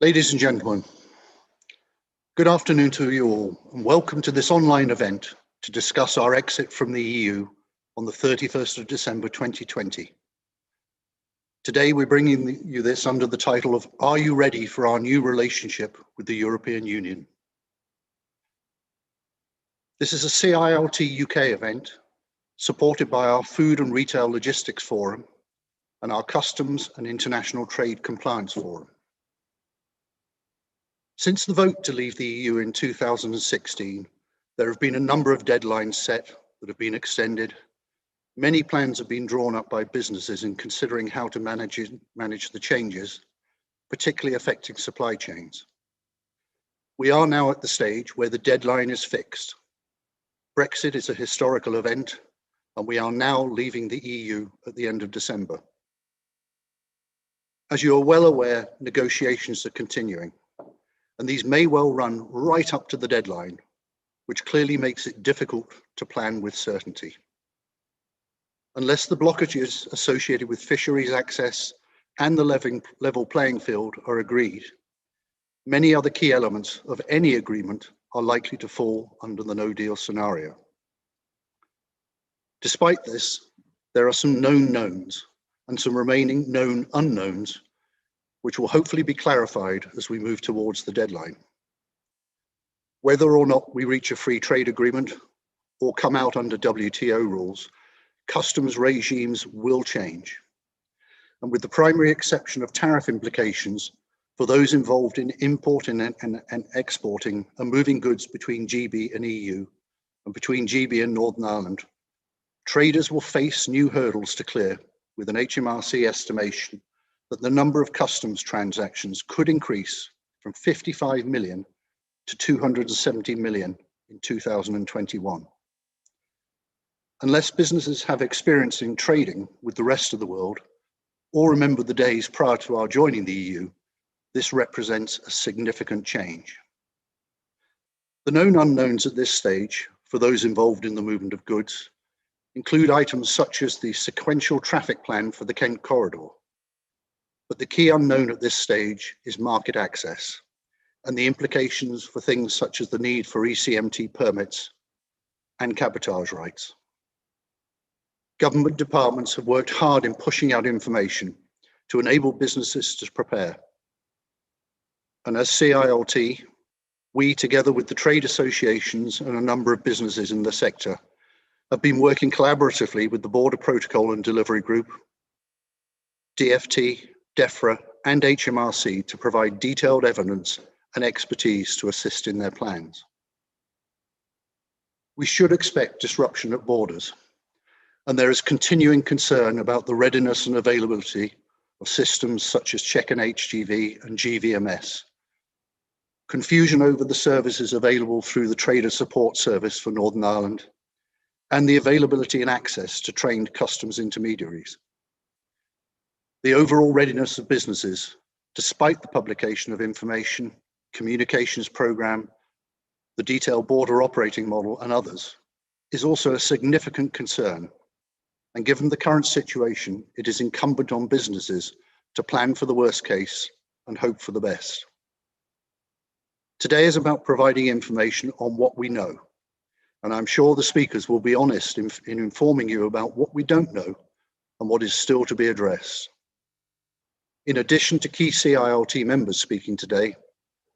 Ladies and gentlemen, good afternoon to you all, and welcome to this online event to discuss our exit from the EU on the 31st of December 2020. Today, we're bringing you this under the title of Are You Ready for Our New Relationship with the European Union? This is a CILT UK event supported by our Food and Retail Logistics Forum and our Customs and International Trade Compliance Forum. Since the vote to leave the EU in 2016, there have been a number of deadlines set that have been extended. Many plans have been drawn up by businesses in considering how to manage the changes, particularly affecting supply chains. We are now at the stage where the deadline is fixed. Brexit is a historical event, and we are now leaving the EU at the end of December. As you are well aware, negotiations are continuing, and these may well run right up to the deadline, which clearly makes it difficult to plan with certainty. Unless the blockages associated with fisheries access and the level playing field are agreed, many other key elements of any agreement are likely to fall under the no-deal scenario. Despite this, there are some known knowns and some remaining known unknowns, which will hopefully be clarified as we move towards the deadline. Whether or not we reach a free trade agreement or come out under WTO rules, customs regimes will change. And with the primary exception of tariff implications for those involved in importing and exporting and moving goods between GB and EU and between GB and Northern Ireland, traders will face new hurdles to clear, with an HMRC estimation that the number of customs transactions could increase from 55 million to 270 million in 2021. Unless businesses have experience in trading with the rest of the world or remember the days prior to our joining the EU, this represents a significant change. The known unknowns at this stage for those involved in the movement of goods include items such as the sequential traffic plan for the Kent corridor. But the key unknown at this stage is market access and the implications for things such as the need for ECMT permits and cabotage rights. Government departments have worked hard in pushing out information to enable businesses to prepare. And as CILT, we, together with the trade associations and a number of businesses in the sector, have been working collaboratively with the Border Protocol and Delivery Group, DFT, DEFRA and HMRC to provide detailed evidence and expertise to assist in their plans. We should expect disruption at borders, and there is continuing concern about the readiness and availability of systems such as Check and HGV and GVMS, confusion over the services available through the Trader Support Service for Northern Ireland, and the availability and access to trained customs intermediaries. The overall readiness of businesses, despite the publication of information, communications program, the detailed border operating model and others, is also a significant concern. And given the current situation, it is incumbent on businesses to plan for the worst case and hope for the best. Today is about providing information on what we know. And I'm sure the speakers will be honest in informing you about what we don't know and what is still to be addressed. In addition to key CILT members speaking today,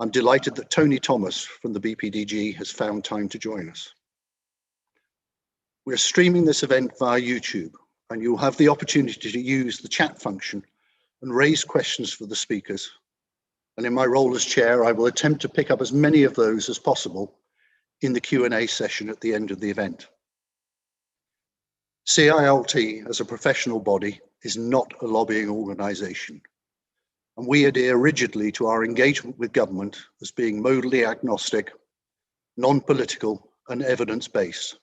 I'm delighted that Tony Thomas from the BPDG has found time to join us. We're streaming this event via YouTube, and you'll have the opportunity to use the chat function and raise questions for the speakers. And in my role as chair, I will attempt to pick up as many of those as possible in the Q&A session at the end of the event. CILT, as a professional body, is not a lobbying organisation, and we adhere rigidly to our engagement with government as being modally agnostic, non-political and evidence-based.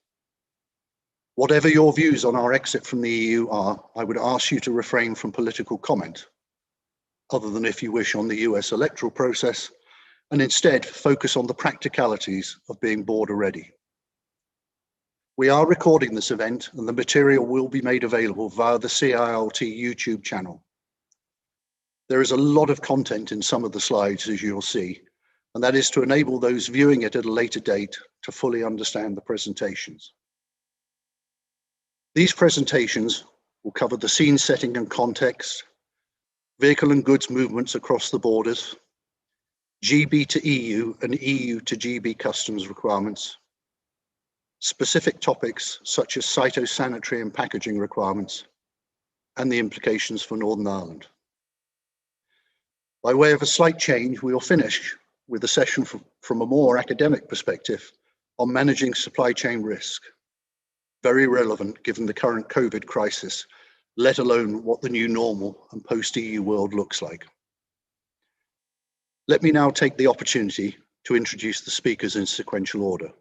Whatever your views on our exit from the EU are, I would ask you to refrain from political comment, other than if you wish on the US electoral process, and instead focus on the practicalities of being border ready. We are recording this event, and the material will be made available via the CILT YouTube channel. There is a lot of content in some of the slides, as you'll see, and that is to enable those viewing it at a later date to fully understand the presentations. These presentations will cover the scene setting and context, vehicle and goods movements across the borders, GB to EU and EU to GB customs requirements, specific topics such as phytosanitary and packaging requirements, and the implications for Northern Ireland. By way of a slight change, we will finish with a session from a more academic perspective on managing supply chain risk, very relevant given the current COVID crisis, let alone what the new normal and post-EU world looks like. Let me now take the opportunity to introduce the speakers in sequential order.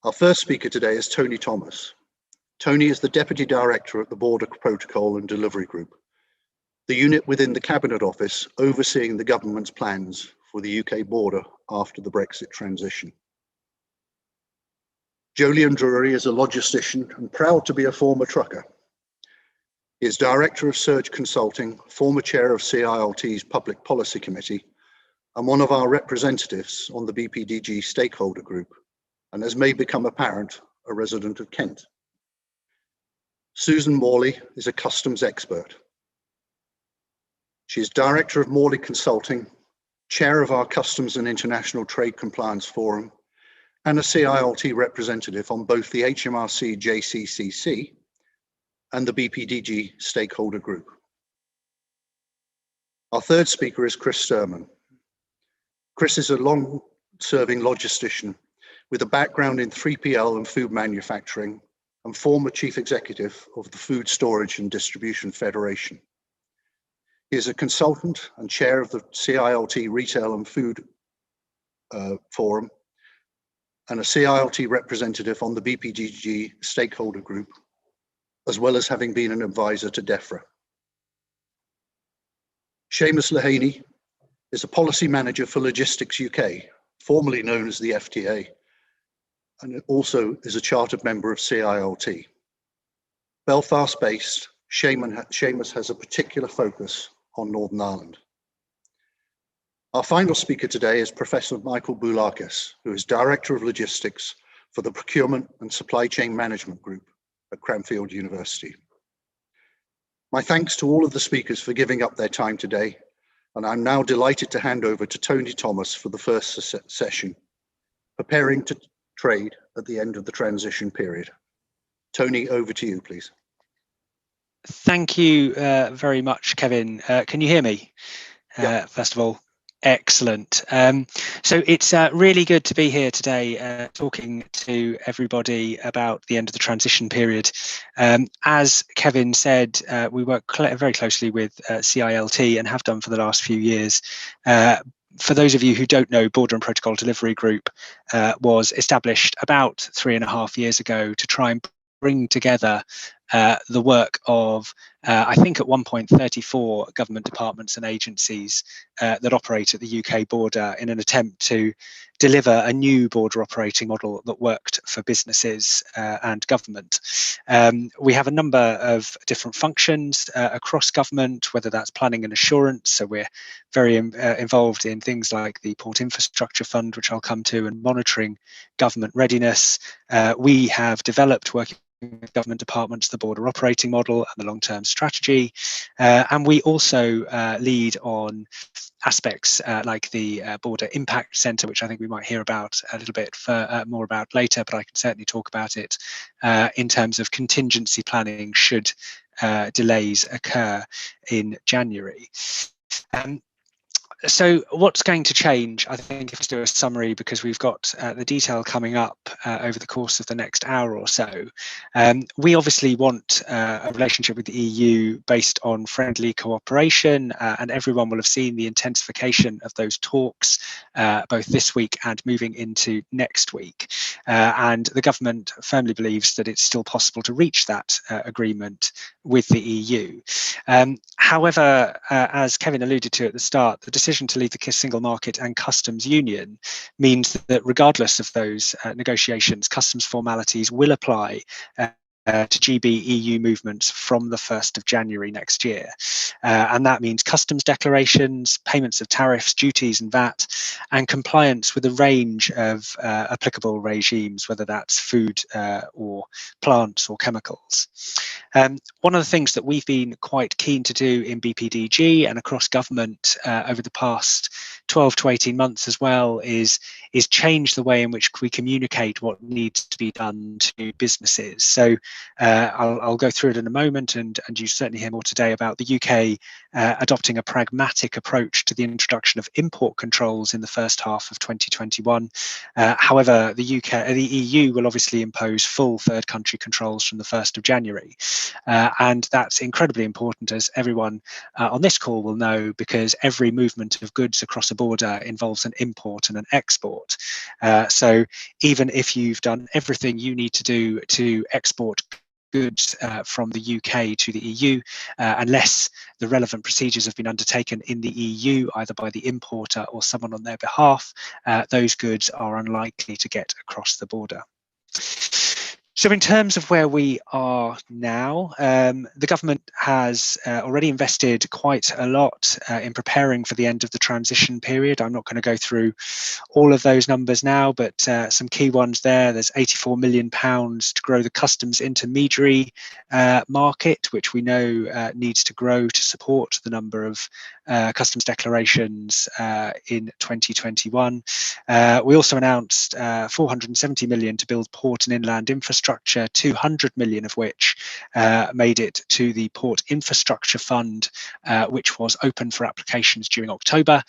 Our first speaker today is Tony Thomas. Tony is the Deputy Director at the Border Protocol and Delivery Group, the unit within the Cabinet Office overseeing the government's plans for the UK border after the Brexit transition. Jolyon Drury is a logistician and proud to be a former trucker. He is Director of Surge Consulting, former Chair of CILT's Public Policy Committee, and one of our representatives on the BPDG stakeholder group, and as may become apparent, a resident of Kent. Susan Morley is a customs expert. She is Director of Morley Consulting, Chair of our Customs and International Trade Compliance Forum, and a CILT representative on both the HMRC JCCC and the BPDG stakeholder group. Our third speaker is Chris Sturman. Chris is a long-serving logistician with a background in 3PL and food manufacturing and former Chief Executive of the Food Storage and Distribution Federation. He is a consultant and chair of the CILT Retail and Food Forum and a CILT representative on the BPDG stakeholder group, as well as having been an advisor to DEFRA. Seamus Lehaney is a policy manager for Logistics UK, formerly known as the FTA, and also is a chartered member of CILT. Belfast-based, Seamus has a particular focus on Northern Ireland. Our final speaker today is Professor Michael Boulakis, who is Director of Logistics for the Procurement and Supply Chain Management Group at Cranfield University. My thanks to all of the speakers for giving up their time today, and I'm now delighted to hand over to Tony Thomas for the first session, Preparing to Trade at the End of the Transition Period. Tony, over to you, please. Thank you very much, Kevin. Can you hear me? Yep. First of all, excellent. So it's really good to be here today talking to everybody about the end of the transition period. As Kevin said, we work very closely with CILT and have done for the last few years. For those of you who don't know, Border and Protocol Delivery Group was established about 3.5 years ago to try and bring together the work of, I think at one point, 34 government departments and agencies that operate at the UK border in an attempt to deliver a new border operating model that worked for businesses and government. We have a number of different functions across government, whether that's planning and assurance. So we're very involved in things like the Port Infrastructure Fund, which I'll come to, and monitoring government readiness. We have developed, working with government departments, the border operating model and the long-term strategy, and we also lead on aspects like the Border Impact Centre, which I think we might hear about a little bit more about later, but I can certainly talk about it in terms of contingency planning should delays occur in January. So what's going to change? I think if I do a summary, because we've got the detail coming up over the course of the next hour or so. We obviously want a relationship with the EU based on friendly cooperation, and everyone will have seen the intensification of those talks both this week and moving into next week. And the government firmly believes that it's still possible to reach that agreement with the EU. However, as Kevin alluded to at the start, the decision to leave the single market and customs union means that regardless of those negotiations, customs formalities will apply to GB EU movements from the 1st of January next year. And that means customs declarations, payments of tariffs, duties and VAT, and compliance with a range of applicable regimes, whether that's food or plants or chemicals. One of the things that we've been quite keen to do in BPDG and across government over the past 12 to 18 months as well is change the way in which we communicate what needs to be done to businesses. So I'll go through it in a moment, and you certainly hear more today about the UK adopting a pragmatic approach to the introduction of import controls in the first half of 2021. However, the EU will obviously impose full third country controls from the 1st of January. And that's incredibly important, as everyone on this call will know, because every movement of goods across a border involves an import and an export. So even if you've done everything you need to do to export goods from the UK to the EU, unless the relevant procedures have been undertaken in the EU, either by the importer or someone on their behalf, those goods are unlikely to get across the border. So in terms of where we are now, the government has already invested quite a lot in preparing for the end of the transition period. I'm not going to go through all of those numbers now, but some key ones there. There's £84 million to grow the customs intermediary market, which we know needs to grow to support the number of customs declarations in 2021. We also announced 470 million to build port and inland infrastructure, 200 million of which made it to the Port Infrastructure Fund, which was open for applications during October.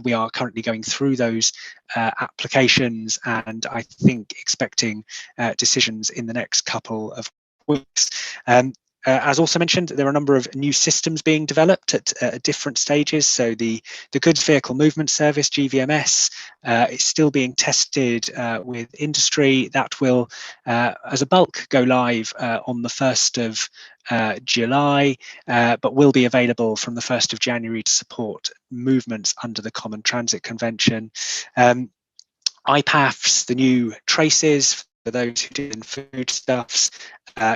We are currently going through those applications, and I think expecting decisions in the next couple of weeks. As also mentioned, there are a number of new systems being developed at different stages. So the Goods Vehicle Movement Service, GVMS, is still being tested with industry. That will, as a bulk, go live on the 1st of July, but will be available from the 1st of January to support movements under the Common Transit Convention. IPAFs, the new traces for those who deal in foodstuffs,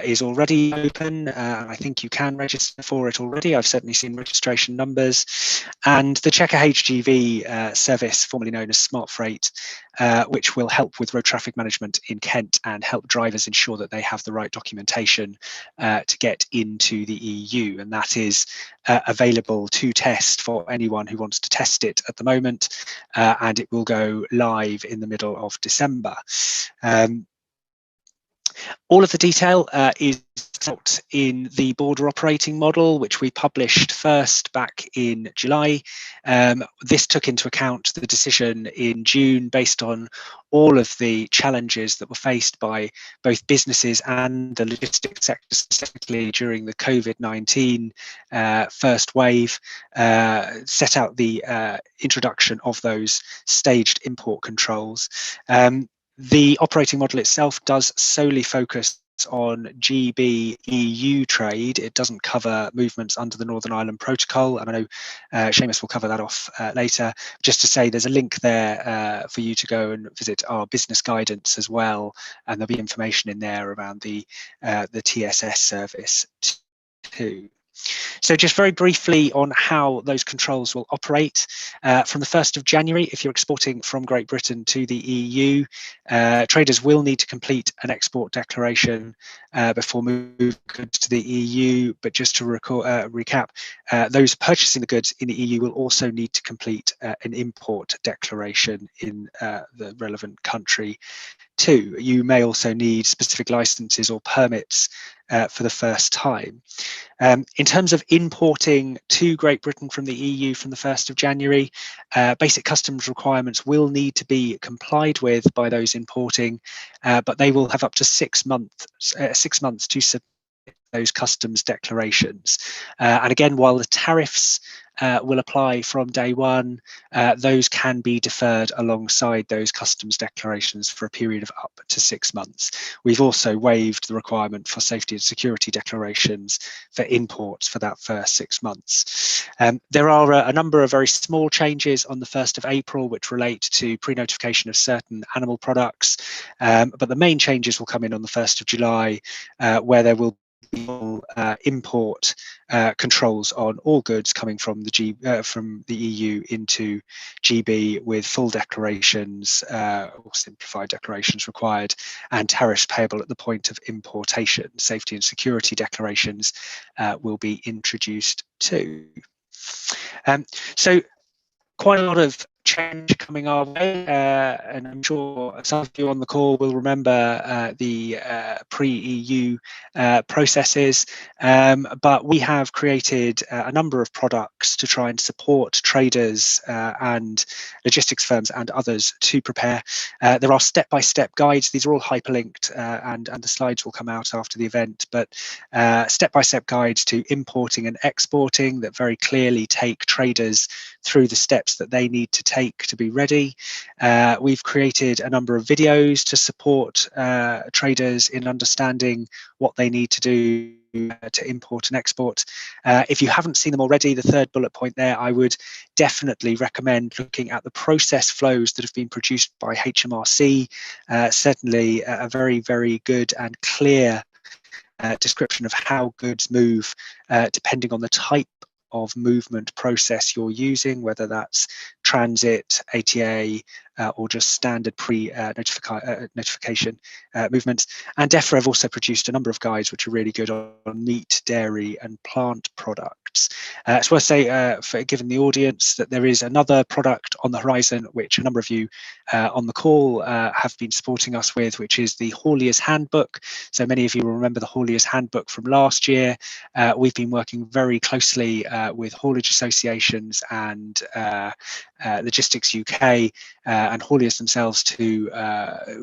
is already open. I think you can register for it already. I've certainly seen registration numbers. And the Checker HGV service, formerly known as Smart Freight, which will help with road traffic management in Kent and help drivers ensure that they have the right documentation to get into the EU. And that is available to test for anyone who wants to test it at the moment. And it will go live in the middle of December. All of the detail is out in the border operating model, which we published first back in July. This took into account the decision in June based on all of the challenges that were faced by both businesses and the logistics sector, specifically during the COVID-19 first wave, set out the introduction of those staged import controls. The operating model itself does solely focus on GB EU trade. It doesn't cover movements under the Northern Ireland Protocol, and I know Seamus will cover that off later. Just to say, there's a link there for you to go and visit our business guidance as well, and there'll be information in there around the TSS service too. So just very briefly on how those controls will operate. From the 1st of January, if you're exporting from Great Britain to the EU, traders will need to complete an export declaration before moving goods to the EU. But just to recap, those purchasing the goods in the EU will also need to complete an import declaration in the relevant country too. You may also need specific licenses or permits for the first time. In terms of importing to Great Britain from the EU from the 1st of January, basic customs requirements will need to be complied with by those importing, but they will have up to 6 months to submit those customs declarations. And again, while the tariffs will apply from day one, those can be deferred alongside those customs declarations for a period of up to 6 months. We've also waived the requirement for safety and security declarations for imports for that first 6 months. There are a number of very small changes on the 1st of April which relate to pre-notification of certain animal products, but the main changes will come in on the 1st of July, where there will import controls on all goods coming from the EU into GB, with full declarations or simplified declarations required, and tariffs payable at the point of importation. Safety and security declarations will be introduced too. So quite a lot of change coming our way, and I'm sure some of you on the call will remember the pre-EU processes, but we have created a number of products to try and support traders and logistics firms and others to prepare. There are step-by-step guides. These are all hyperlinked, and the slides will come out after the event, but step-by-step guides to importing and exporting that very clearly take traders through the steps that they need to take to be ready. We've created a number of videos to support traders in understanding what they need to do to import and export. If you haven't seen them already, the third bullet point there, I would definitely recommend looking at the process flows that have been produced by HMRC. Certainly a very, very good and clear description of how goods move depending on the type of movement process you're using, whether that's transit, ATA, or just standard pre-notification movements. And DEFRA have also produced a number of guides which are really good on meat, dairy and plant products. It's worth saying, given the audience, that there is another product on the horizon which a number of you on the call have been supporting us with, which is the Hauliers Handbook. So many of you will remember the Hauliers Handbook from last year. We've been working very closely with haulage associations and Logistics UK and hauliers themselves to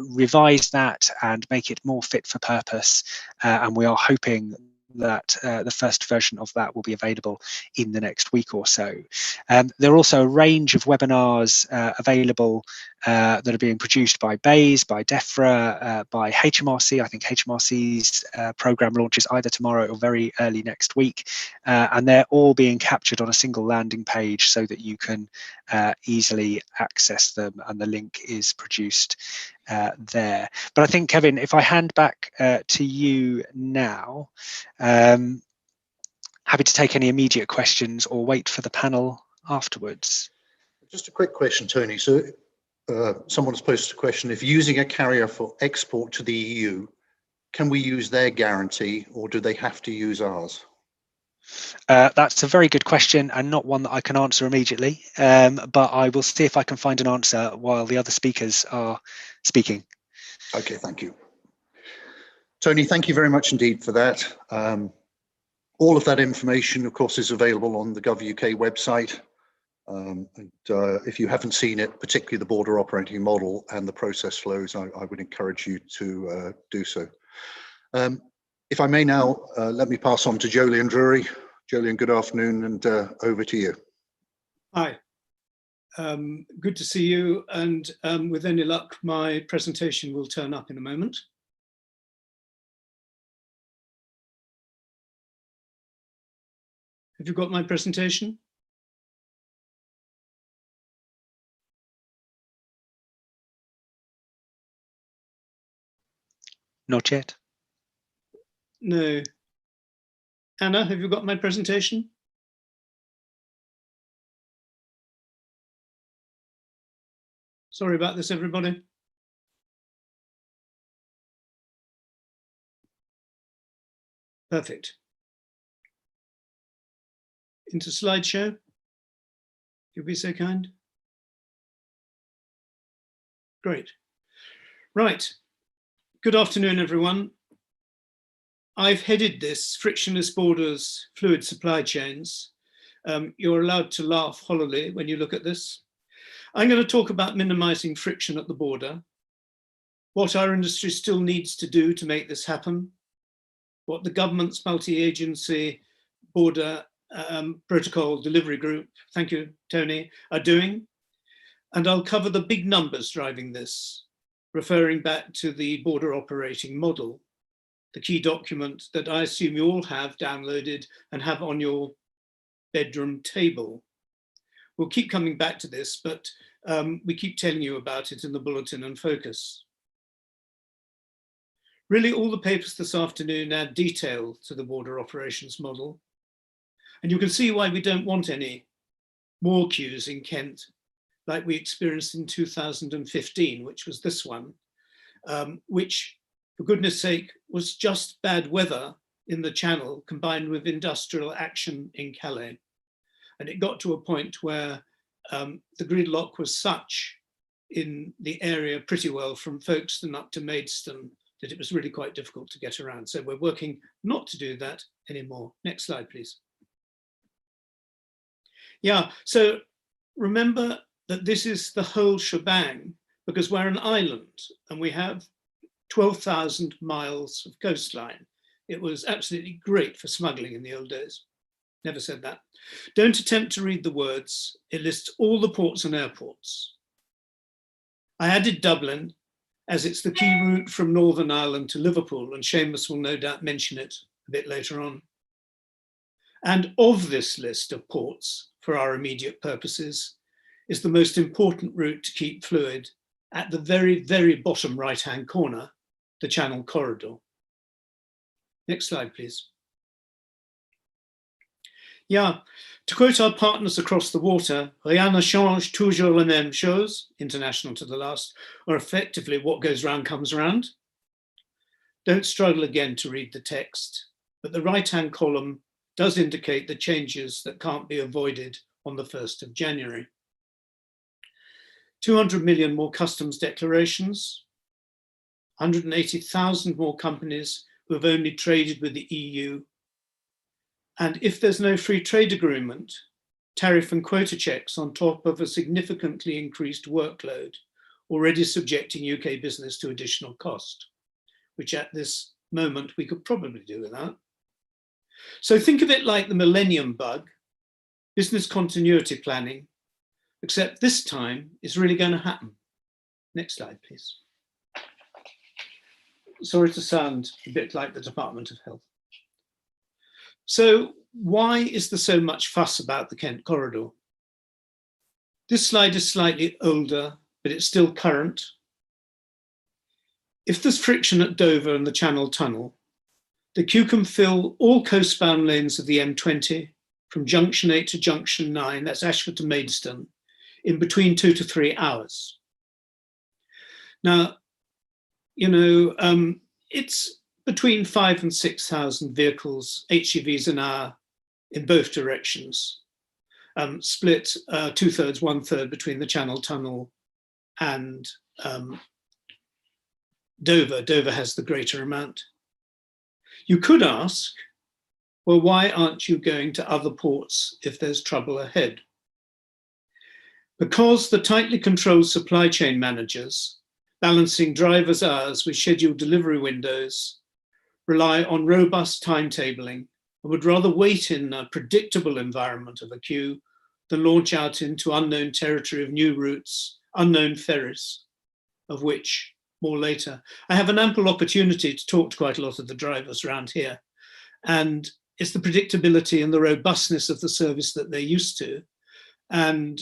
revise that and make it more fit for purpose, and we are hoping that the first version of that will be available in the next week or so. There are also a range of webinars available that are being produced by BAYS, by DEFRA, by HMRC. I think HMRC's programme launches either tomorrow or very early next week, and they're all being captured on a single landing page so that you can easily access them, and the link is produced there. But I think, Kevin, if I hand back to you now, happy to take any immediate questions or wait for the panel afterwards. Just a quick question, Tony. So someone's posted a question: if using a carrier for export to the EU, can we use their guarantee or do they have to use ours? That's a very good question and not one that I can answer immediately, but I will see if I can find an answer while the other speakers are speaking. Okay, thank you. Tony, thank you very much indeed for that. All of that information, of course, is available on the GovUK website. If you haven't seen it, particularly the border operating model and the process flows, I would encourage you to do so. If I may now, let me pass on to Jolyon Drury. Jolyon, good afternoon, and over to you. Hi, good to see you, and with any luck, my presentation will turn up in a moment. Have you got my presentation? Not yet. No. Anna, have you got my presentation? Sorry about this, everybody. Perfect. Into slideshow. You'll be so kind. Great. Right. Good afternoon, everyone. I've headed this frictionless borders, fluid supply chains. You're allowed to laugh hollowly when you look at this. I'm going to talk about minimizing friction at the border, what our industry still needs to do to make this happen, what the government's multi-agency border protocol delivery group, thank you, Tony, are doing. And I'll cover the big numbers driving this, referring back to the border operating model, the key document that I assume you all have downloaded and have on your bedroom table. We'll keep coming back to this, but we keep telling you about it in the bulletin and focus. Really, all the papers this afternoon add detail to the border operations model. And you can see why we don't want any more queues in Kent, like we experienced in 2015, which was this one, which, for goodness sake, was just bad weather in the Channel combined with industrial action in Calais. And it got to a point where the gridlock was such in the area pretty well from Folkestone up to Maidstone that it was really quite difficult to get around. So we're working not to do that anymore. Next slide, please. Yeah, so remember that this is the whole shebang because we're an island and we have 12,000 miles of coastline. It was absolutely great for smuggling in the old days. Never said that. Don't attempt to read the words. It lists all the ports and airports. I added Dublin as it's the key route from Northern Ireland to Liverpool, and Seamus will no doubt mention it a bit later on. And of this list of ports, for our immediate purposes, is the most important route to keep fluid at the very, very bottom right-hand corner, the Channel corridor. Next slide, please. Yeah, to quote our partners across the water, rien ne change, toujours la même chose, international to the last, or effectively what goes round comes round. Don't struggle again to read the text, but the right-hand column does indicate the changes that can't be avoided on the 1st of January. 200 million more customs declarations, 180,000 more companies who have only traded with the EU. And if there's no free trade agreement, tariff and quota checks on top of a significantly increased workload, already subjecting UK business to additional cost, which at this moment we could probably do without. So think of it like the millennium bug, business continuity planning, except this time it's really going to happen. Next slide, please. Sorry to sound a bit like the Department of Health. So why is there so much fuss about the Kent corridor? This slide is slightly older, but it's still current. If there's friction at Dover and the Channel Tunnel, the queue can fill all coastbound lanes of the M20 from junction 8 to junction 9, that's Ashford to Maidstone, in between 2 to 3 hours. Now, you know, it's between 5,000 and 6,000 vehicles, HGVs an hour in both directions, split 2/3, 1/3 between the Channel Tunnel and Dover. Dover has the greater amount. You could ask, well, why aren't you going to other ports if there's trouble ahead? Because the tightly controlled supply chain managers, balancing drivers' hours with scheduled delivery windows, rely on robust timetabling and would rather wait in a predictable environment of a queue than launch out into unknown territory of new routes, unknown ferries, of which more later. I have an ample opportunity to talk to quite a lot of the drivers around here, and it's the predictability and the robustness of the service that they're used to. And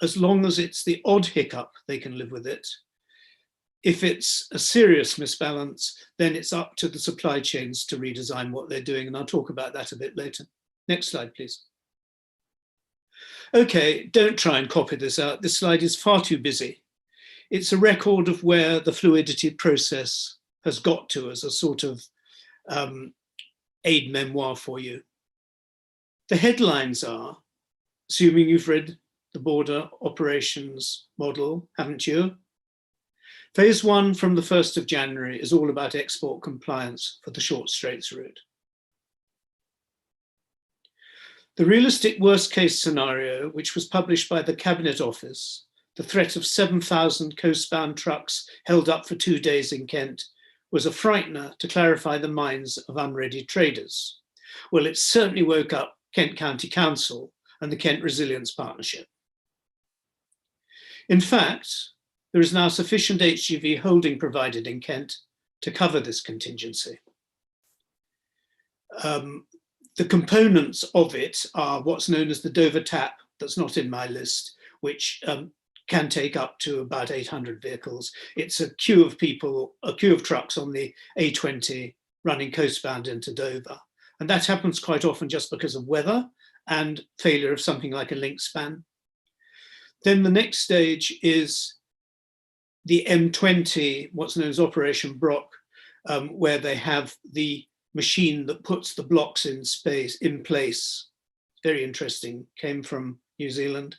as long as it's the odd hiccup, they can live with it. If it's a serious misbalance, then it's up to the supply chains to redesign what they're doing. And I'll talk about that a bit later. Next slide, please. Okay, don't try and copy this out. This slide is far too busy. It's a record of where the fluidity process has got to as a sort of aid memoir for you. The headlines are, assuming you've read the border operations model, haven't you? Phase 1 from the 1st of January is all about export compliance for the short straits route. The realistic worst case scenario, which was published by the Cabinet Office, the threat of 7,000 coastbound trucks held up for 2 days in Kent, was a frightener to clarify the minds of unready traders. Well, it certainly woke up Kent County Council and the Kent Resilience Partnership. In fact, there is now sufficient HGV holding provided in Kent to cover this contingency. The components of it are what's known as the Dover tap, that's not in my list, which can take up to about 800 vehicles. It's a queue of people, a queue of trucks on the A20 running coastbound into Dover. And that happens quite often just because of weather and failure of something like a link span. Then the next stage is the M20, what's known as Operation Brock, where they have the machine that puts the blocks in place. Very interesting, came from New Zealand.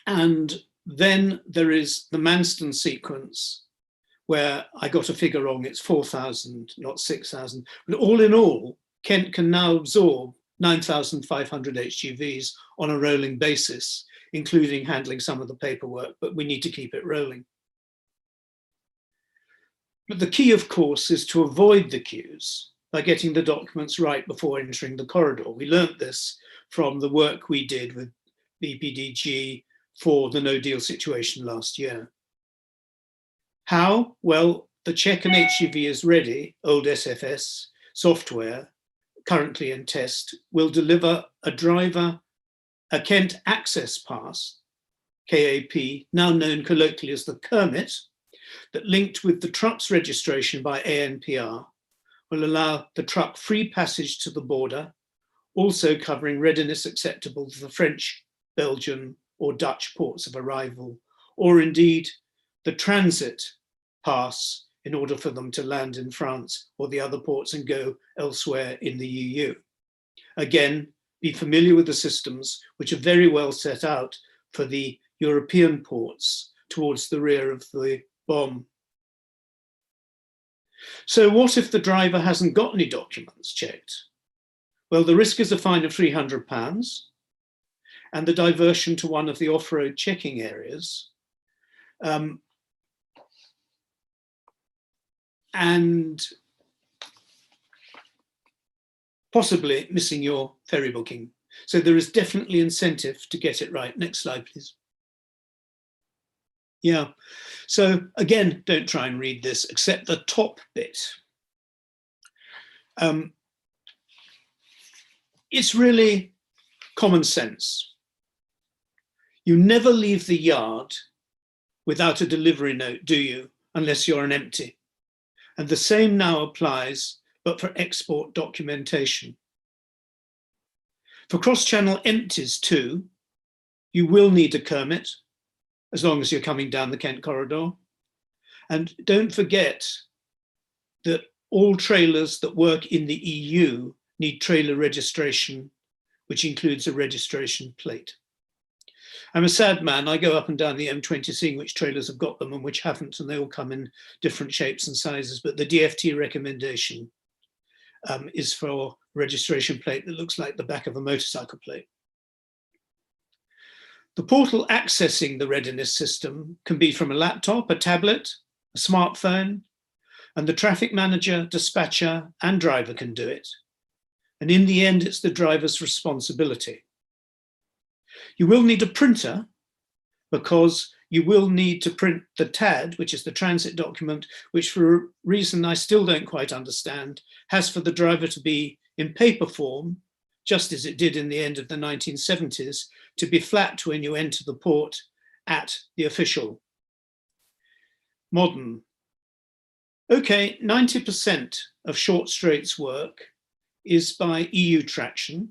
And then there is the Manston sequence, where I got a figure wrong, it's 4,000, not 6,000. But all in all, Kent can now absorb 9,500 HGVs on a rolling basis, including handling some of the paperwork, but we need to keep it rolling. But the key, of course, is to avoid the queues by getting the documents right before entering the corridor. We learnt this from the work we did with BPDG for the no deal situation last year. How? Well, the check and HGV is ready, old SFS software, currently in test, will deliver a driver a Kent Access Pass, KAP, now known colloquially as the Kermit, that linked with the truck's registration by ANPR will allow the truck free passage to the border, also covering readiness acceptable to the French, Belgian, or Dutch ports of arrival, or indeed the transit pass in order for them to land in France or the other ports and go elsewhere in the EU. Again, be familiar with the systems which are very well set out for the European ports towards the rear of the bomb. So what if the driver hasn't got any documents checked? Well, the risk is a fine of £300 and the diversion to one of the off-road checking areas. And possibly missing your ferry booking. So there is definitely incentive to get it right. Next slide, please. Yeah, so again, don't try and read this, except the top bit. It's really common sense. You never leave the yard without a delivery note, do you? Unless you're an empty. And the same now applies, but for export documentation. For cross-channel empties too, you will need a Kermit, as long as you're coming down the Kent corridor. And don't forget that all trailers that work in the EU need trailer registration, which includes a registration plate. I'm a sad man. I go up and down the M20 seeing which trailers have got them and which haven't, and they all come in different shapes and sizes. But the DFT recommendation is for a registration plate that looks like the back of a motorcycle plate. The portal accessing the readiness system can be from a laptop, a tablet, a smartphone, and the traffic manager, dispatcher, and driver can do it. And in the end, it's the driver's responsibility. You will need a printer because you will need to print the TAD, which is the transit document, which for a reason I still don't quite understand, has for the driver to be in paper form, just as it did in the end of the 1970s, to be flat when you enter the port at the official. Modern. Okay, 90% of short straits work is by EU traction,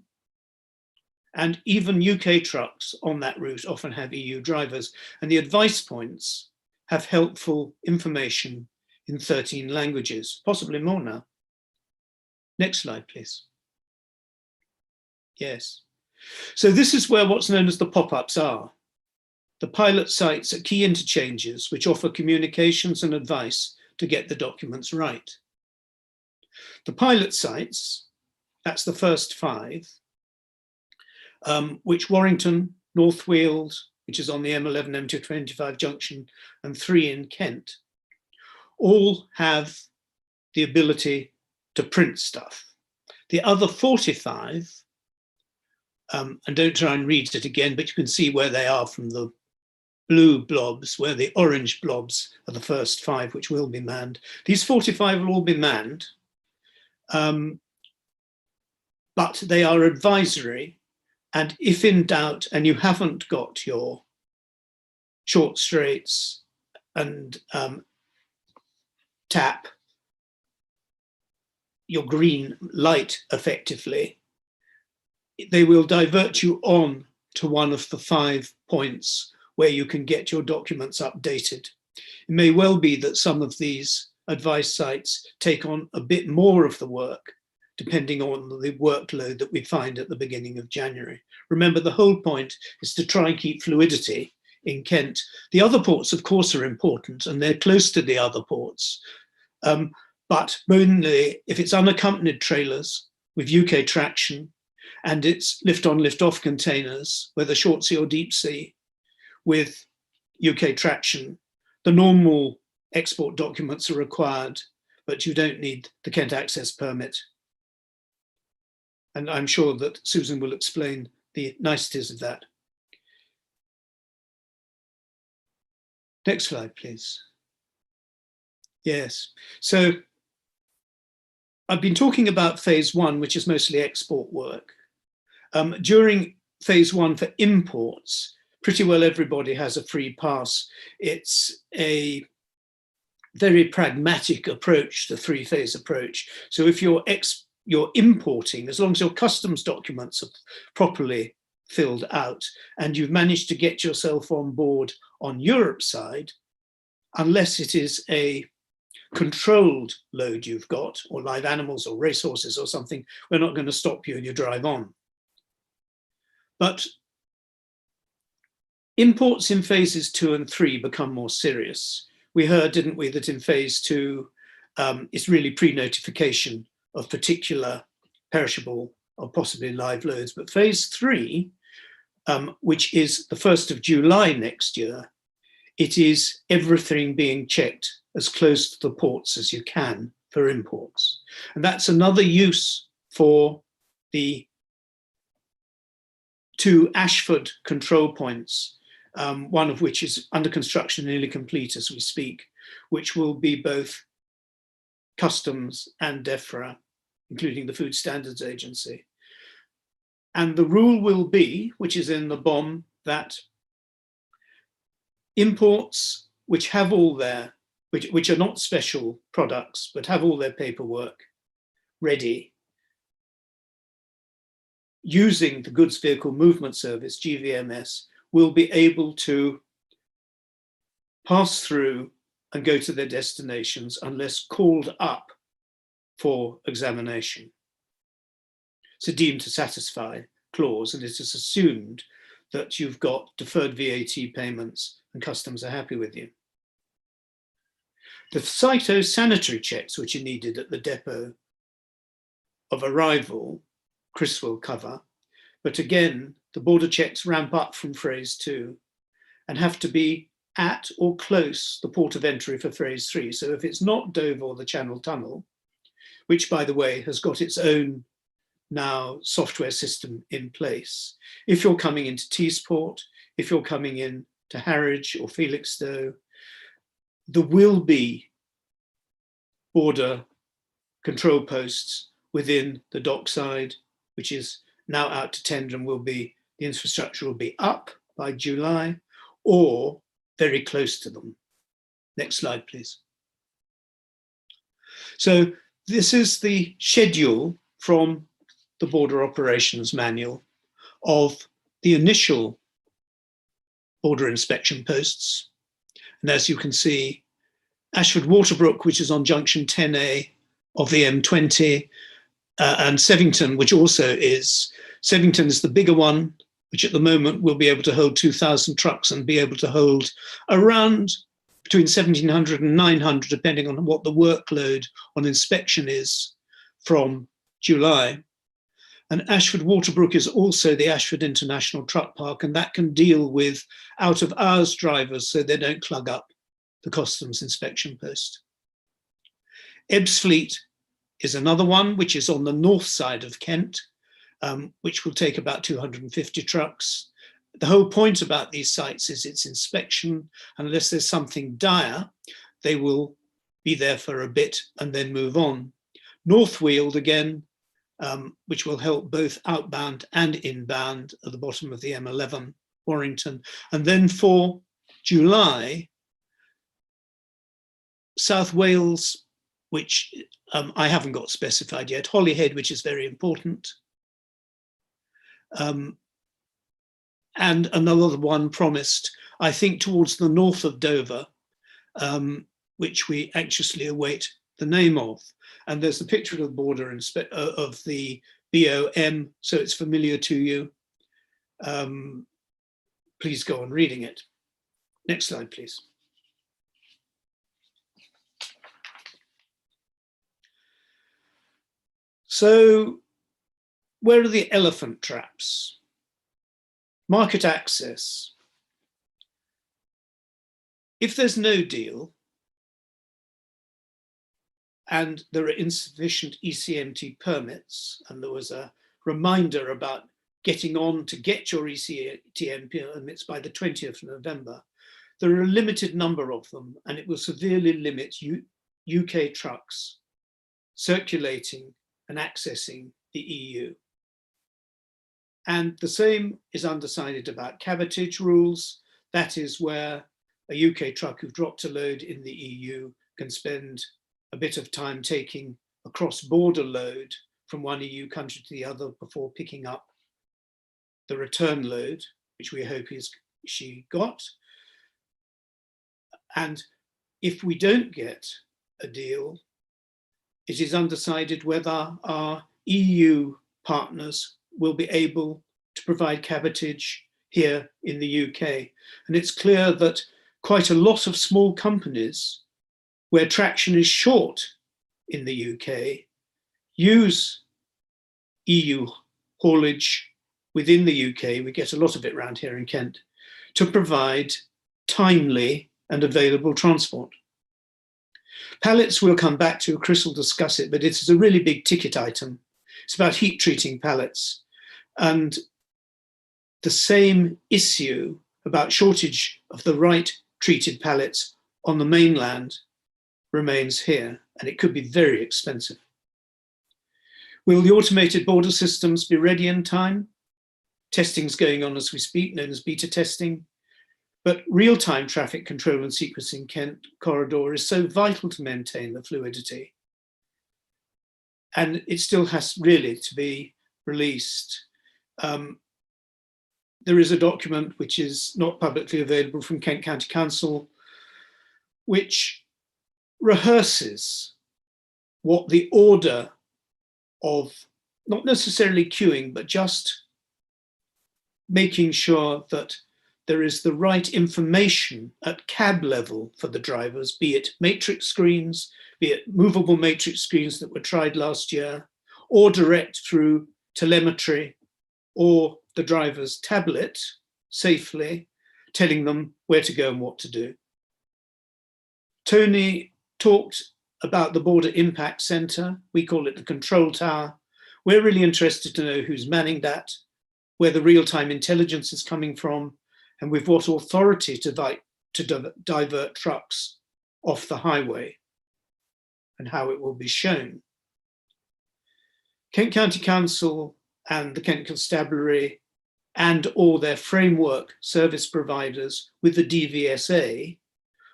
and even UK trucks on that route often have EU drivers, and the advice points have helpful information in 13 languages, possibly more now. Next slide, please. Yes. So this is where what's known as the pop-ups are. The pilot sites at key interchanges which offer communications and advice to get the documents right. The pilot sites, that's the first 5, which Warrington, North Weald, which is on the M11, M225 junction, and 3 in Kent, all have the ability to print stuff. The other 45, and don't try and read it again, but you can see where they are from the blue blobs, where the orange blobs are the first 5 which will be manned. These 45 will all be manned, but they are advisory, and if in doubt and you haven't got your short straights and tap, your green light effectively, they will divert you on to one of the 5 points where you can get your documents updated. It may well be that some of these advice sites take on a bit more of the work, depending on the workload that we find at the beginning of January. Remember, the whole point is to try and keep fluidity in Kent. The other ports, of course, are important, and they're close to the other ports. But only if it's unaccompanied trailers with UK traction, and it's lift-on, lift-off containers, whether short sea or deep sea, with UK traction, the normal export documents are required, but you don't need the Kent access permit. And I'm sure that Susan will explain the niceties of that. Next slide, please. Yes, so I've been talking about phase 1, which is mostly export work. During phase 1 for imports, pretty well everybody has a free pass. It's a very pragmatic approach, the 3-phase approach. So if you're importing, as long as your customs documents are properly filled out and you've managed to get yourself on board on Europe's side, unless it is a controlled load you've got, or live animals or racehorses or something, we're not going to stop you and you drive on. But imports in phases 2 and 3 become more serious. We heard, didn't we, that in phase 2, it's really pre-notification of particular perishable or possibly live loads. But phase 3, which is the 1st of July next year, it is everything being checked as close to the ports as you can for imports. And that's another use for the 2 Ashford control points, one of which is under construction, nearly complete as we speak, which will be both customs and DEFRA, including the Food Standards Agency. And the rule will be, which is in the BOM, that imports which have all their, which are not special products, but have all their paperwork ready, using the Goods Vehicle Movement Service, GVMS, will be able to pass through and go to their destinations unless called up for examination. It's a deemed to satisfy clause, and it is assumed that you've got deferred VAT payments and customs are happy with you. The phytosanitary checks which are needed at the depot of arrival, Chris will cover, but again, the border checks ramp up from phase 2 and have to be at or close the port of entry for phase 3. So if it's not Dover or the Channel Tunnel, which by the way has got its own now software system in place, if you're coming into Teesport, if you're coming in to Harwich or Felixstowe, there will be border control posts within the dockside, which is now out to tender and will be, the infrastructure will be up by July or very close to them. Next slide, please. So this is the schedule from the Border Operations Manual of the initial border inspection posts. And as you can see, Ashford Waterbrook, which is on junction 10A of the M20, and Sevington, which also is, Sevington is the bigger one, which at the moment will be able to hold 2,000 trucks and be able to hold around between 1,700 and 900, depending on what the workload on inspection is from July. And Ashford Waterbrook is also the Ashford International Truck Park, and that can deal with out of hours drivers so they don't clog up the customs inspection post. Ebbsfleet is another one, which is on the north side of Kent, which will take about 250 trucks. The whole point about these sites is its inspection. Unless there's something dire, they will be there for a bit and then move on. North Weald again, which will help both outbound and inbound at the bottom of the M11, Warrington. And then for July, South Wales, which I haven't got specified yet, Holyhead, which is very important. And another one promised, I think, towards the north of Dover, which we anxiously await the name of. And there's the picture of the border of the BOM, so it's familiar to you. Please go on reading it. Next slide, please. So where are the elephant traps? Market access. If there's no deal and there are insufficient ECMT permits, and there was a reminder about getting on to get your ECTM permits by the 20th of November, there are a limited number of them, and it will severely limit UK trucks circulating and accessing the EU. And the same is undecided about cabotage rules. That is where a UK truck who dropped a load in the EU can spend a bit of time taking a cross-border load from one EU country to the other before picking up the return load, which we hope she got. And if we don't get a deal, it is undecided whether our EU partners will be able to provide cabotage here in the UK. And it's clear that quite a lot of small companies where traction is short in the UK use EU haulage within the UK, we get a lot of it around here in Kent, to provide timely and available transport. Pallets we'll come back to, Chris will discuss it, but it's a really big ticket item. It's about heat treating pallets. And the same issue about shortage of the right treated pallets on the mainland remains here, and it could be very expensive. Will the automated border systems be ready in time? Testing's going on as we speak, known as beta testing. But real-time traffic control and sequencing Kent corridor is so vital to maintain the fluidity. And it still has really to be released. There is a document which is not publicly available from Kent County Council, which rehearses what the order of, not necessarily queuing, but just making sure that there is the right information at cab level for the drivers, be it matrix screens, be it movable matrix screens that were tried last year, or direct through telemetry, or the driver's tablet safely, telling them where to go and what to do. Tony talked about the Border Impact Centre. We call it the control tower. We're really interested to know who's manning that, where the real-time intelligence is coming from, and with what authority to divert trucks off the highway, and how it will be shown. Kent County Council and the Kent Constabulary and all their framework service providers with the DVSA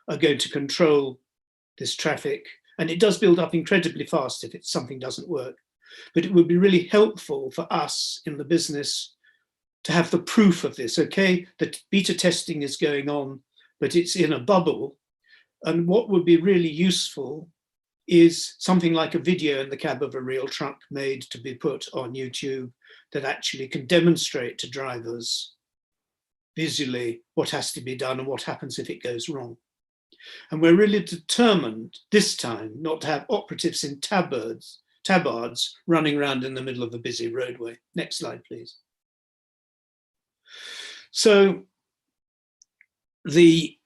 are going to control this traffic. And it does build up incredibly fast if something doesn't work. But it would be really helpful for us in the business to have the proof of this. Okay, the beta testing is going on, but it's in a bubble. And what would be really useful is something like a video in the cab of a real truck made to be put on YouTube that actually can demonstrate to drivers visually what has to be done and what happens if it goes wrong. And we're really determined this time not to have operatives in tabards running around in the middle of a busy roadway. Next slide, please. So the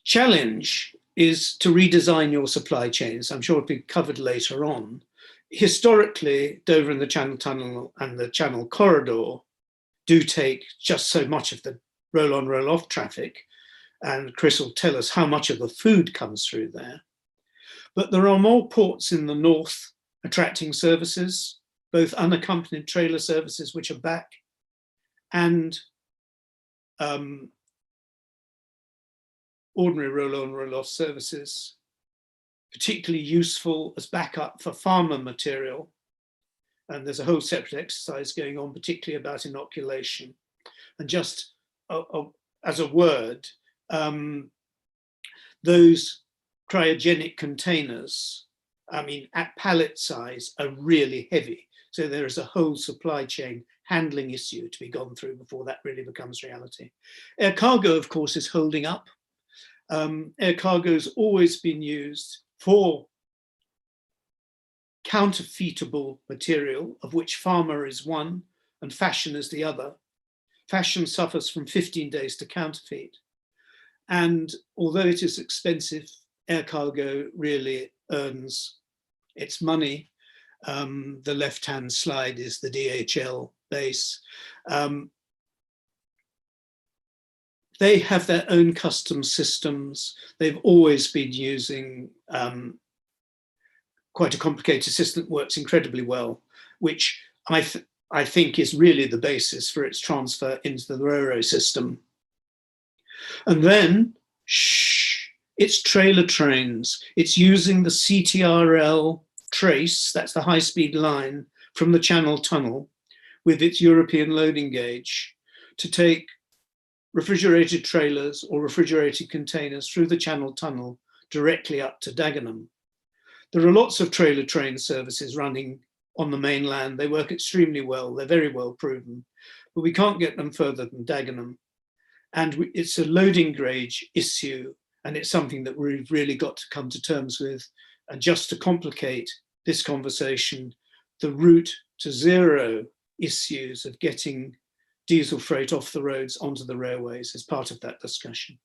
challenge is to redesign your supply chains. I'm sure it'll be covered later on. Historically, Dover and the Channel Tunnel and the Channel Corridor do take just so much of the roll-on, roll-off traffic, and Chris will tell us how much of the food comes through there. But there are more ports in the north attracting services, both unaccompanied trailer services, which are back, and ordinary roll-on, roll-off services, particularly useful as backup for farmer material. And there's a whole separate exercise going on, particularly about inoculation. And just as a word, those cryogenic containers, I mean, at pallet size, are really heavy. So there is a whole supply chain handling issue to be gone through before that really becomes reality. Air cargo, of course, is holding up. Air cargo has always been used for counterfeitable material, of which pharma is one and fashion is the other. Fashion suffers from 15 days to counterfeit. And although it is expensive, air cargo really earns its money. The left-hand slide is the DHL base. They have their own custom systems. They've always been using quite a complicated system that works incredibly well, which I think is really the basis for its transfer into the RoRo system. And then, it's trailer trains. It's using the CTRL trace, that's the high-speed line from the Channel Tunnel with its European loading gauge to take refrigerated trailers or refrigerated containers through the Channel Tunnel directly up to Dagenham. There are lots of trailer train services running on the mainland. They work extremely well. They're very well proven, but we can't get them further than Dagenham. And it's a loading gauge issue, and it's something that we've really got to come to terms with. And just to complicate this conversation, the route to zero issues of getting diesel freight off the roads onto the railways is part of that discussion.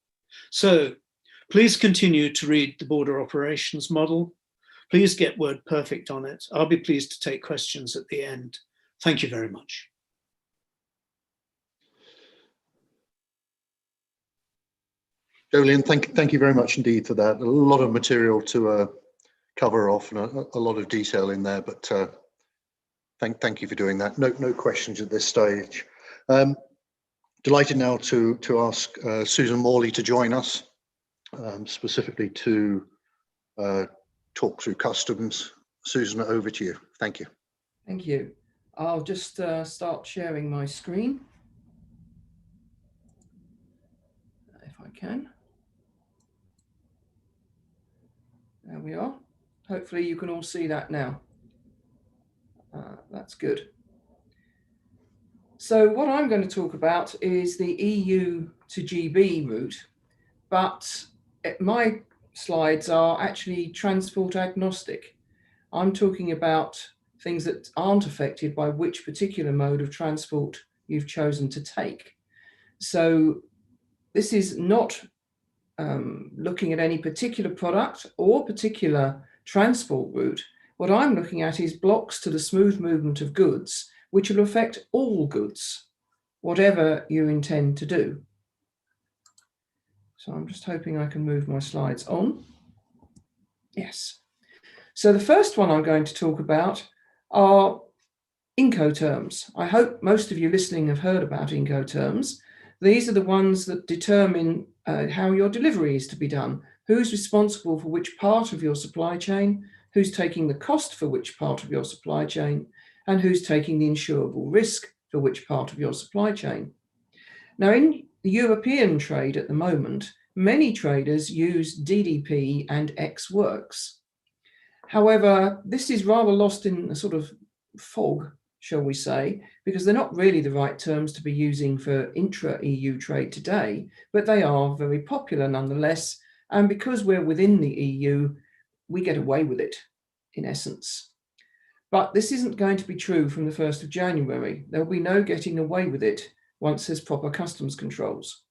So please continue to read the border operations model. Please get WordPerfect on it. I'll be pleased to take questions at the end. Thank you very much. Jolien, thank you very much indeed for that. A lot of material to cover off and a lot of detail in there, but thank you for doing that. No questions at this stage. Delighted now to ask Susan Morley to join us, specifically to talk through customs. Susan, over to you. Thank you. Thank you. I'll just start sharing my screen, if I can. There we are. Hopefully you can all see that now. That's good. So what I'm going to talk about is the EU to GB route, but my slides are actually transport agnostic. I'm talking about things that aren't affected by which particular mode of transport you've chosen to take. So this is not looking at any particular product or particular transport route. What I'm looking at is blocks to the smooth movement of goods, which will affect all goods, whatever you intend to do. So I'm just hoping I can move my slides on. Yes. So the first one I'm going to talk about are Inco Terms. I hope most of you listening have heard about Inco Terms. These are the ones that determine how your delivery is to be done, who's responsible for which part of your supply chain, who's taking the cost for which part of your supply chain, and who's taking the insurable risk for which part of your supply chain. Now, in the European trade at the moment, many traders use DDP and Ex Works. However, this is rather lost in a sort of fog, shall we say, because they're not really the right terms to be using for intra-EU trade today, but they are very popular nonetheless. And because we're within the EU, we get away with it, in essence. But this isn't going to be true from the 1st of January. There'll be no getting away with it once there's proper customs controls.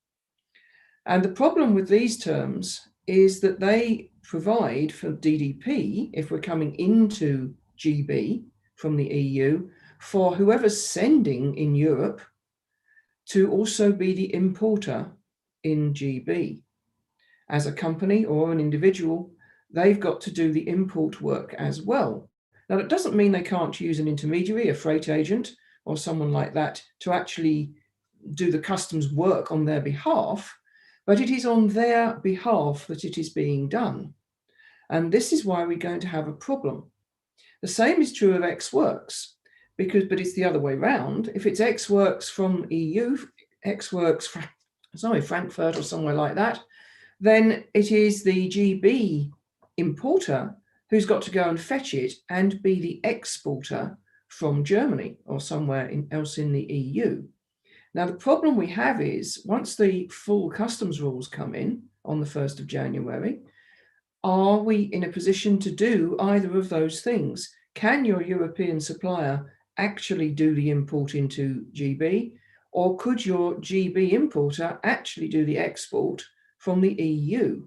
And the problem with these terms is that they provide for DDP, if we're coming into GB from the EU, for whoever's sending in Europe to also be the importer in GB. As a company or an individual, they've got to do the import work as well. Now, that doesn't mean they can't use an intermediary, a freight agent, or someone like that to actually do the customs work on their behalf, but it is on their behalf that it is being done. And this is why we're going to have a problem. The same is true of Ex Works, but it's the other way round. If it's Ex Works from EU, Ex Works, Frankfurt or somewhere like that, then it is the GB importer who's got to go and fetch it and be the exporter from Germany or somewhere else in the EU. Now, the problem we have is once the full customs rules come in on the 1st of January, are we in a position to do either of those things? Can your European supplier actually do the import into GB, or could your GB importer actually do the export from the EU?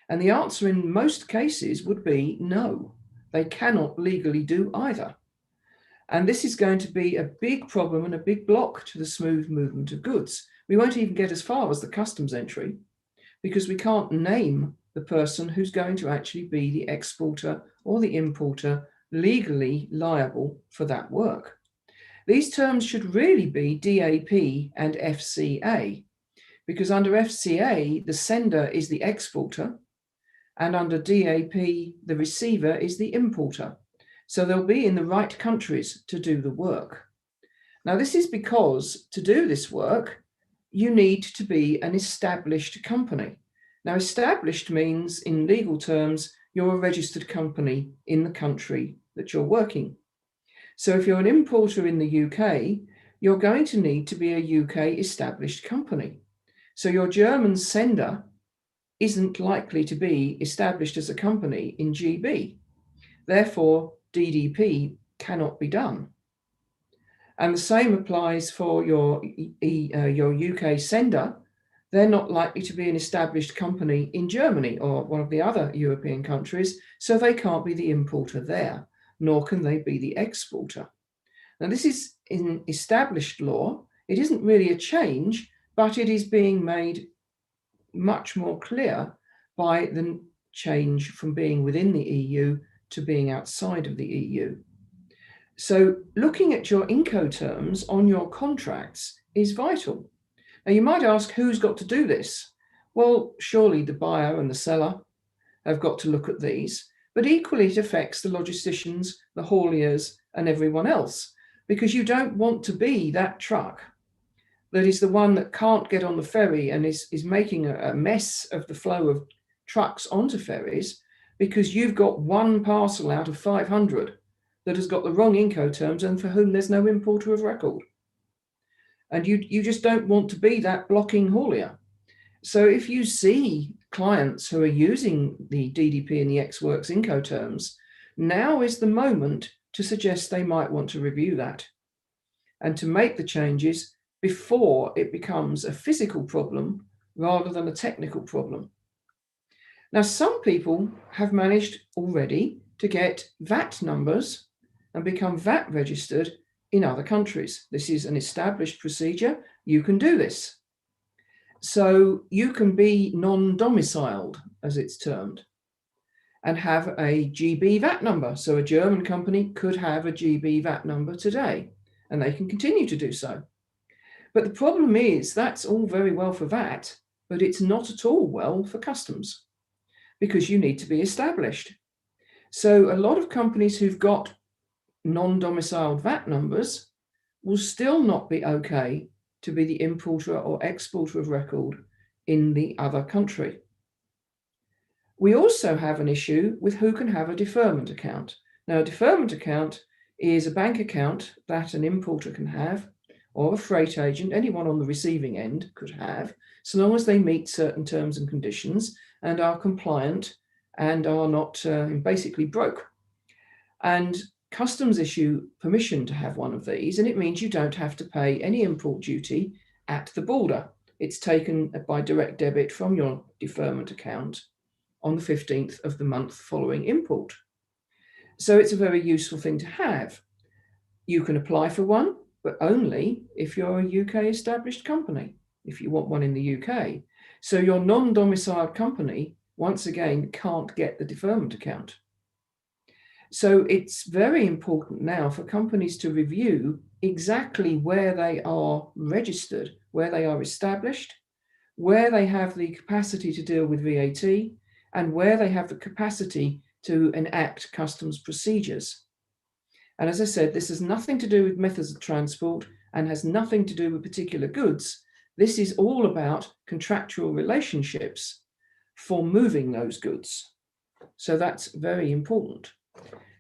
And the answer in most cases would be no, they cannot legally do either. And this is going to be a big problem and a big block to the smooth movement of goods. We won't even get as far as the customs entry because we can't name the person who's going to actually be the exporter or the importer legally liable for that work. These terms should really be DAP and FCA, because under FCA, the sender is the exporter, and under DAP, the receiver is the importer. So they'll be in the right countries to do the work. Now, this is because to do this work, you need to be an established company. Now, established means, in legal terms, you're a registered company in the country that you're working. So if you're an importer in the UK, you're going to need to be a UK established company. So your German sender isn't likely to be established as a company in GB. Therefore, DDP cannot be done. And the same applies for your UK sender. They're not likely to be an established company in Germany or one of the other European countries, so they can't be the importer there, nor can they be the exporter. Now, this is in established law. It isn't really a change, but it is being made much more clear by the change from being within the EU to being outside of the EU. So looking at your Inco terms on your contracts is vital. Now, you might ask, who's got to do this? Well, surely the buyer and the seller have got to look at these, but equally it affects the logisticians, the hauliers, and everyone else, because you don't want to be that truck that is the one that can't get on the ferry and is making a mess of the flow of trucks onto ferries because you've got one parcel out of 500 that has got the wrong Inco terms and for whom there's no importer of record. And you just don't want to be that blocking haulier. So if you see clients who are using the DDP and the Ex Works Inco terms, now is the moment to suggest they might want to review that and to make the changes before it becomes a physical problem rather than a technical problem. Now, some people have managed already to get VAT numbers and become VAT registered in other countries. This is an established procedure. You can do this. So you can be non-domiciled, as it's termed, and have a GB VAT number. So a German company could have a GB VAT number today, and they can continue to do so. But the problem is that's all very well for VAT, but it's not at all well for customs because you need to be established. So a lot of companies who've got non-domiciled VAT numbers will still not be okay to be the importer or exporter of record in the other country. We also have an issue with who can have a deferment account. Now, a deferment account is a bank account that an importer can have, or a freight agent, anyone on the receiving end could have, so long as they meet certain terms and conditions and are compliant and are not basically broke. And customs issue permission to have one of these, and it means you don't have to pay any import duty at the border. It's taken by direct debit from your deferment account. on the 15th of the month following import. So it's a very useful thing to have. You can apply for one, but only if you're a UK established company, if you want one in the UK. So your non-domiciled company, once again, can't get the deferment account. So it's very important now for companies to review exactly where they are registered, where they are established, where they have the capacity to deal with VAT, and where they have the capacity to enact customs procedures. And as I said, this has nothing to do with methods of transport and has nothing to do with particular goods. This is all about contractual relationships for moving those goods. So that's very important.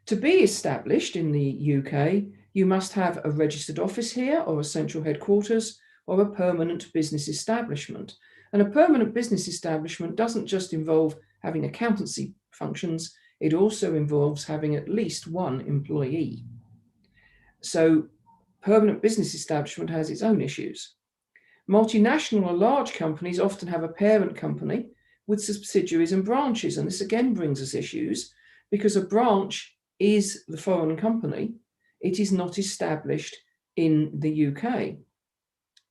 To be established in the UK, you must have a registered office here or a central headquarters or a permanent business establishment. And a permanent business establishment doesn't just involve having accountancy functions, it also involves having at least one employee. So permanent business establishment has its own issues. Multinational or large companies often have a parent company with subsidiaries and branches. And this again brings us issues because a branch is the foreign company. It is not established in the UK.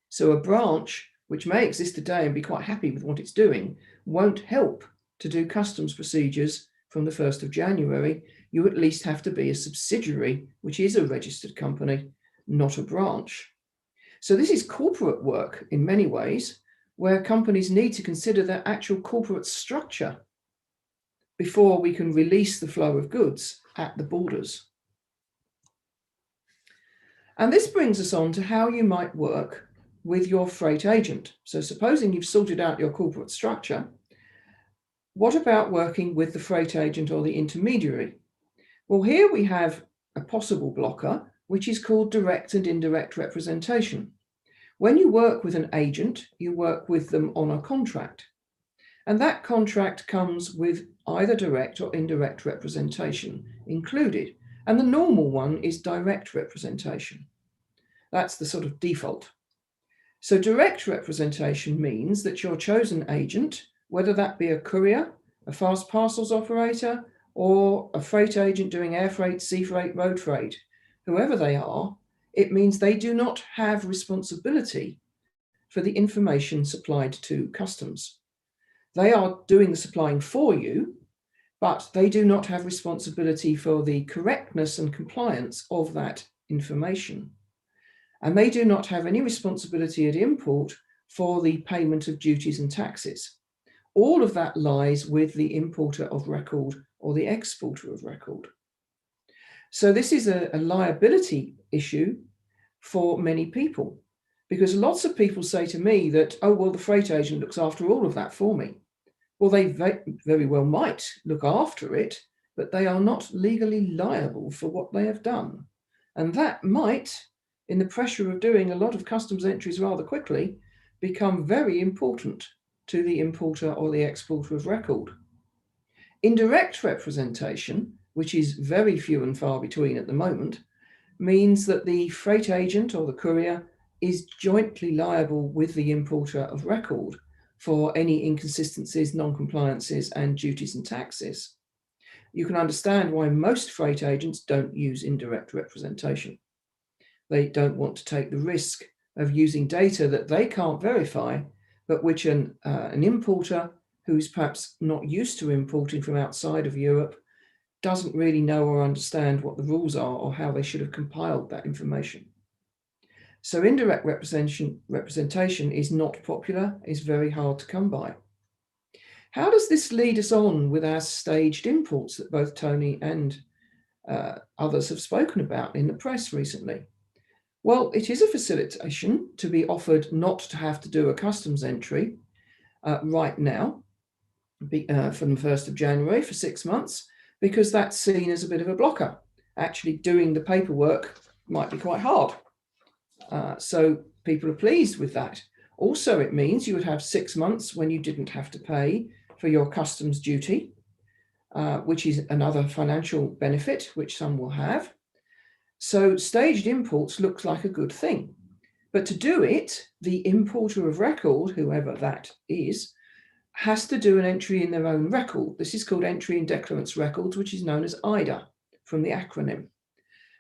So a branch, which may exist today and be quite happy with what it's doing, won't help to do customs procedures from the 1st of January. You at least have to be a subsidiary, which is a registered company, not a branch. So this is corporate work in many ways, where companies need to consider their actual corporate structure before we can release the flow of goods at the borders. And this brings us on to how you might work with your freight agent. So supposing you've sorted out your corporate structure, what about working with the freight agent or the intermediary? Well, here we have a possible blocker, which is called direct and indirect representation. When you work with an agent, you work with them on a contract. And that contract comes with either direct or indirect representation included. And the normal one is direct representation. That's the sort of default. So direct representation means that your chosen agent, whether that be a courier, a fast parcels operator, or a freight agent doing air freight, sea freight, road freight, whoever they are, it means they do not have responsibility for the information supplied to customs. They are doing the supplying for you, but they do not have responsibility for the correctness and compliance of that information. And they do not have any responsibility at import for the payment of duties and taxes. All of that lies with the importer of record or the exporter of record. So this is a liability issue for many people, because lots of people say to me that, oh, well, the freight agent looks after all of that for me. Well, they very well might look after it, but they are not legally liable for what they have done. And that might, in the pressure of doing a lot of customs entries rather quickly, become very important to the importer or the exporter of record. Indirect representation, which is very few and far between at the moment, means that the freight agent or the courier is jointly liable with the importer of record for any inconsistencies, non-compliances, and duties and taxes. You can understand why most freight agents don't use indirect representation. They don't want to take the risk of using data that they can't verify, but which an importer who's perhaps not used to importing from outside of Europe doesn't really know or understand what the rules are or how they should have compiled that information. So indirect representation is not popular, is very hard to come by. How does this lead us on with our staged imports that both Tony and others have spoken about in the press recently? Well, it is a facilitation to be offered not to have to do a customs entry right now from the 1st of January for 6 months, because that's seen as a bit of a blocker. Actually doing the paperwork might be quite hard. So people are pleased with that. Also, it means you would have 6 months when you didn't have to pay for your customs duty, which is another financial benefit, which some will have. So staged imports looks like a good thing. But to do it, the importer of record, whoever that is, has to do an entry in their own record. This is called Entry in Declarants Records, which is known as IDA from the acronym.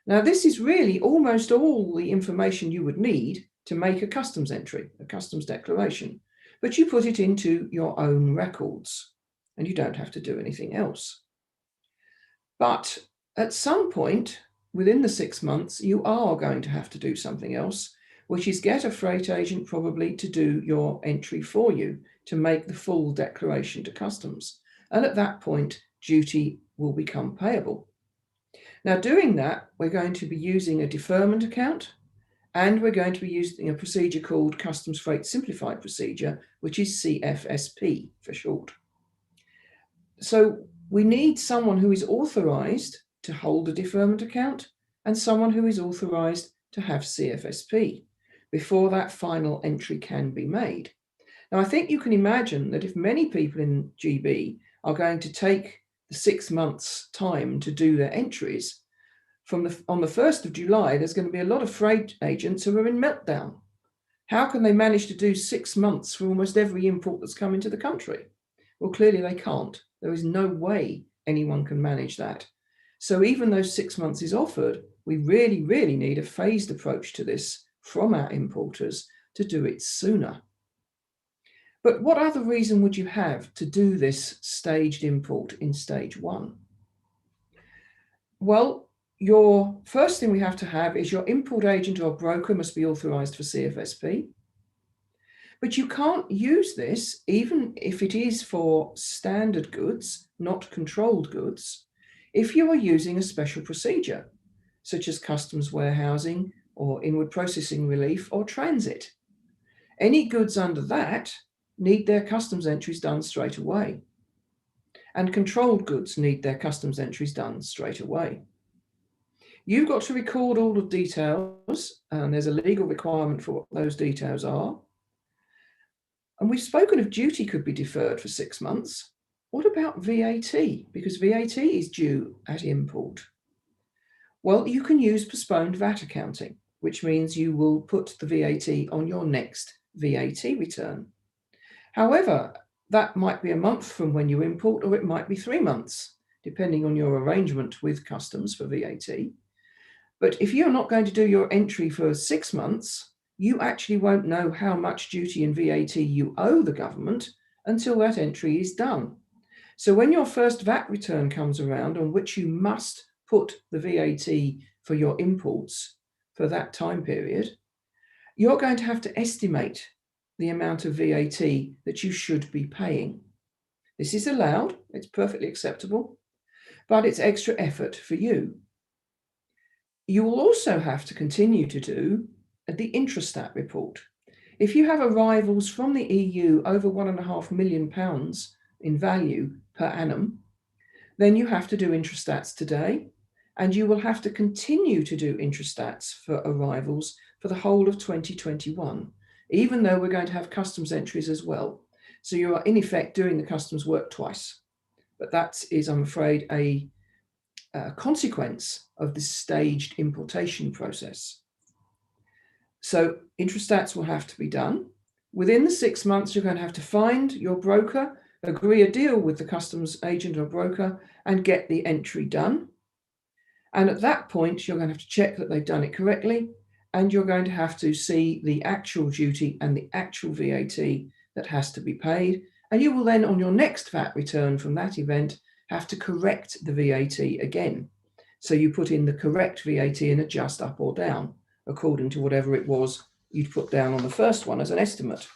Now, this is really almost all the information you would need to make a customs entry, a customs declaration, but you put it into your own records and you don't have to do anything else. But at some point within the 6 months, you are going to have to do something else, which is get a freight agent probably to do your entry for you to make the full declaration to customs. And at that point, duty will become payable. Now, doing that, we're going to be using a deferment account, and we're going to be using a procedure called Customs Freight Simplified Procedure, which is CFSP for short. So we need someone who is authorized to hold a deferment account and someone who is authorized to have CFSP before that final entry can be made. Now, I think you can imagine that if many people in GB are going to take the 6 months time to do their entries, on the 1st of July, there's going to be a lot of freight agents who are in meltdown. How can they manage to do 6 months for almost every import that's come into the country? Well, clearly they can't. There is no way anyone can manage that. So even though 6 months is offered, we really, really need a phased approach to this from our importers to do it sooner. But what other reason would you have to do this staged import in stage 1? Well, your first thing we have to have is your import agent or broker must be authorized for CFSP. But you can't use this even if it is for standard goods, not controlled goods, if you are using a special procedure, such as customs warehousing or inward processing relief or transit. Any goods under that need their customs entries done straight away. And controlled goods need their customs entries done straight away. You've got to record all the details, and there's a legal requirement for what those details are. And we've spoken of duty could be deferred for 6 months. What about VAT? Because VAT is due at import. Well, you can use postponed VAT accounting, which means you will put the VAT on your next VAT return. However, that might be a month from when you import, or it might be 3 months, depending on your arrangement with customs for VAT. But if you're not going to do your entry for 6 months, you actually won't know how much duty and VAT you owe the government until that entry is done. So when your first VAT return comes around, on which you must put the VAT for your imports for that time period, you're going to have to estimate the amount of VAT that you should be paying. This is allowed, it's perfectly acceptable, but it's extra effort for you. You will also have to continue to do the Intrastat report. If you have arrivals from the EU over £1.5 million in value per annum, then you have to do Intrastats today, and you will have to continue to do Intrastats for arrivals for the whole of 2021, even though we're going to have customs entries as well. So you are in effect doing the customs work twice. But that is, I'm afraid, a consequence of this staged importation process. So Intrastats will have to be done. Within the 6 months, you're going to have to find your broker, agree a deal with the customs agent or broker, and get the entry done. And at that point, you're going to have to check that they've done it correctly, and you're going to have to see the actual duty and the actual VAT that has to be paid. And you will then, on your next VAT return from that event, have to correct the VAT again. So you put in the correct VAT and adjust up or down according to whatever it was you'd put down on the first one as an estimate.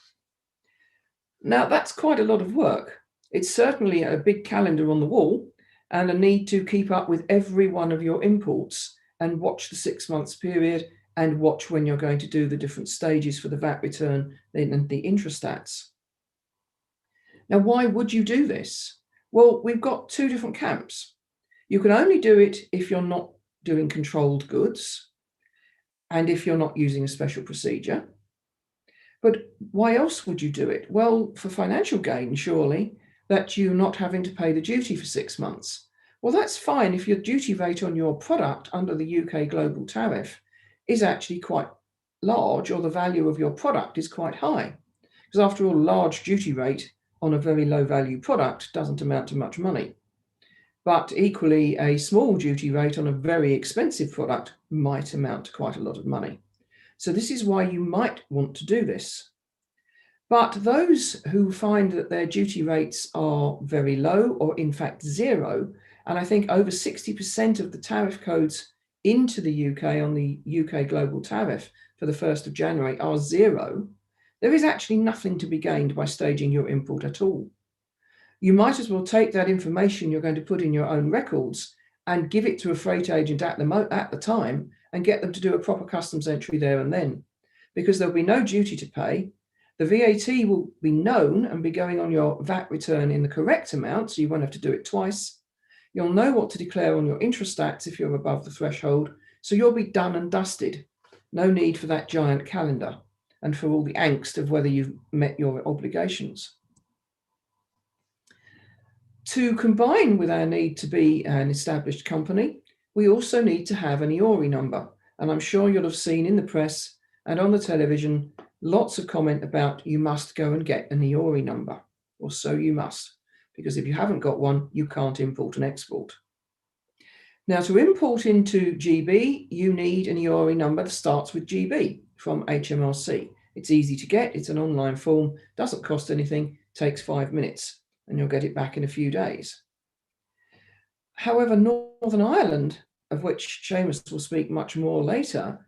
Now, that's quite a lot of work. It's certainly a big calendar on the wall and a need to keep up with every one of your imports and watch the 6 months period and watch when you're going to do the different stages for the VAT return and the Intrastats. Now, why would you do this? Well, we've got 2 different camps. You can only do it if you're not doing controlled goods and if you're not using a special procedure. But why else would you do it? Well, for financial gain, surely, that you're not having to pay the duty for 6 months. Well, that's fine if your duty rate on your product under the UK global tariff is actually quite large, or the value of your product is quite high. Because after all, a large duty rate on a very low value product doesn't amount to much money. But equally, a small duty rate on a very expensive product might amount to quite a lot of money. So this is why you might want to do this. But those who find that their duty rates are very low, or in fact zero, and I think over 60% of the tariff codes into the UK on the UK global tariff for the 1st of January are zero, there is actually nothing to be gained by staging your import at all. You might as well take that information you're going to put in your own records and give it to a freight agent at the time and get them to do a proper customs entry there and then, because there'll be no duty to pay. The VAT will be known and be going on your VAT return in the correct amount, so you won't have to do it twice. You'll know what to declare on your intrastats if you're above the threshold, so you'll be done and dusted. No need for that giant calendar and for all the angst of whether you've met your obligations. To combine with our need to be an established company, we also need to have an IORI number. And I'm sure you'll have seen in the press and on the television lots of comment about you must go and get an IORI number, or so you must, because if you haven't got one, you can't import and export. Now, to import into GB, you need an IORI number that starts with GB from HMRC. It's easy to get, it's an online form, doesn't cost anything, takes 5 minutes, and you'll get it back in a few days. However, Northern Ireland, of which Seamus will speak much more later,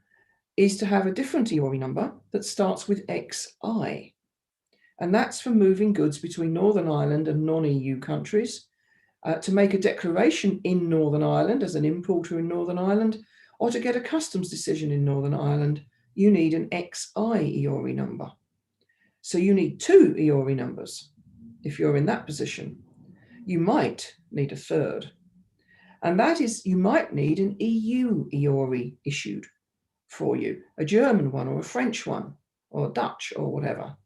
is to have a different IORI number that starts with XI. And that's for moving goods between Northern Ireland and non-EU countries, to make a declaration in Northern Ireland as an importer in Northern Ireland, or to get a customs decision in Northern Ireland, you need an XI IORI number. So you need 2 IORI numbers if you're in that position. You might need a third. And that is, you might need an EU IORI issued for you, a German one or a French one or Dutch or whatever.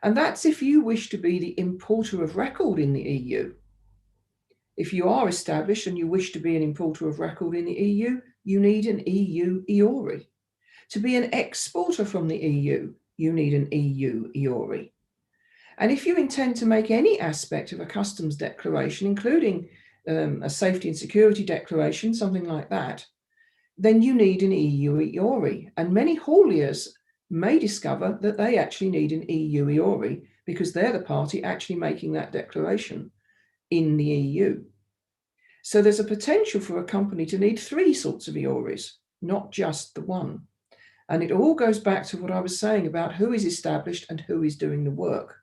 And that's if you wish to be the importer of record in the EU. If you are established and you wish to be an importer of record in the EU, you need an EU IORI. To be an exporter from the EU, you need an EU IORI. And if you intend to make any aspect of a customs declaration, including a safety and security declaration, something like that, then you need an EU IORI. And many hauliers may discover that they actually need an EU IORI because they're the party actually making that declaration in the EU. So there's a potential for a company to need 3 sorts of IORIs, not just the one. And it all goes back to what I was saying about who is established and who is doing the work.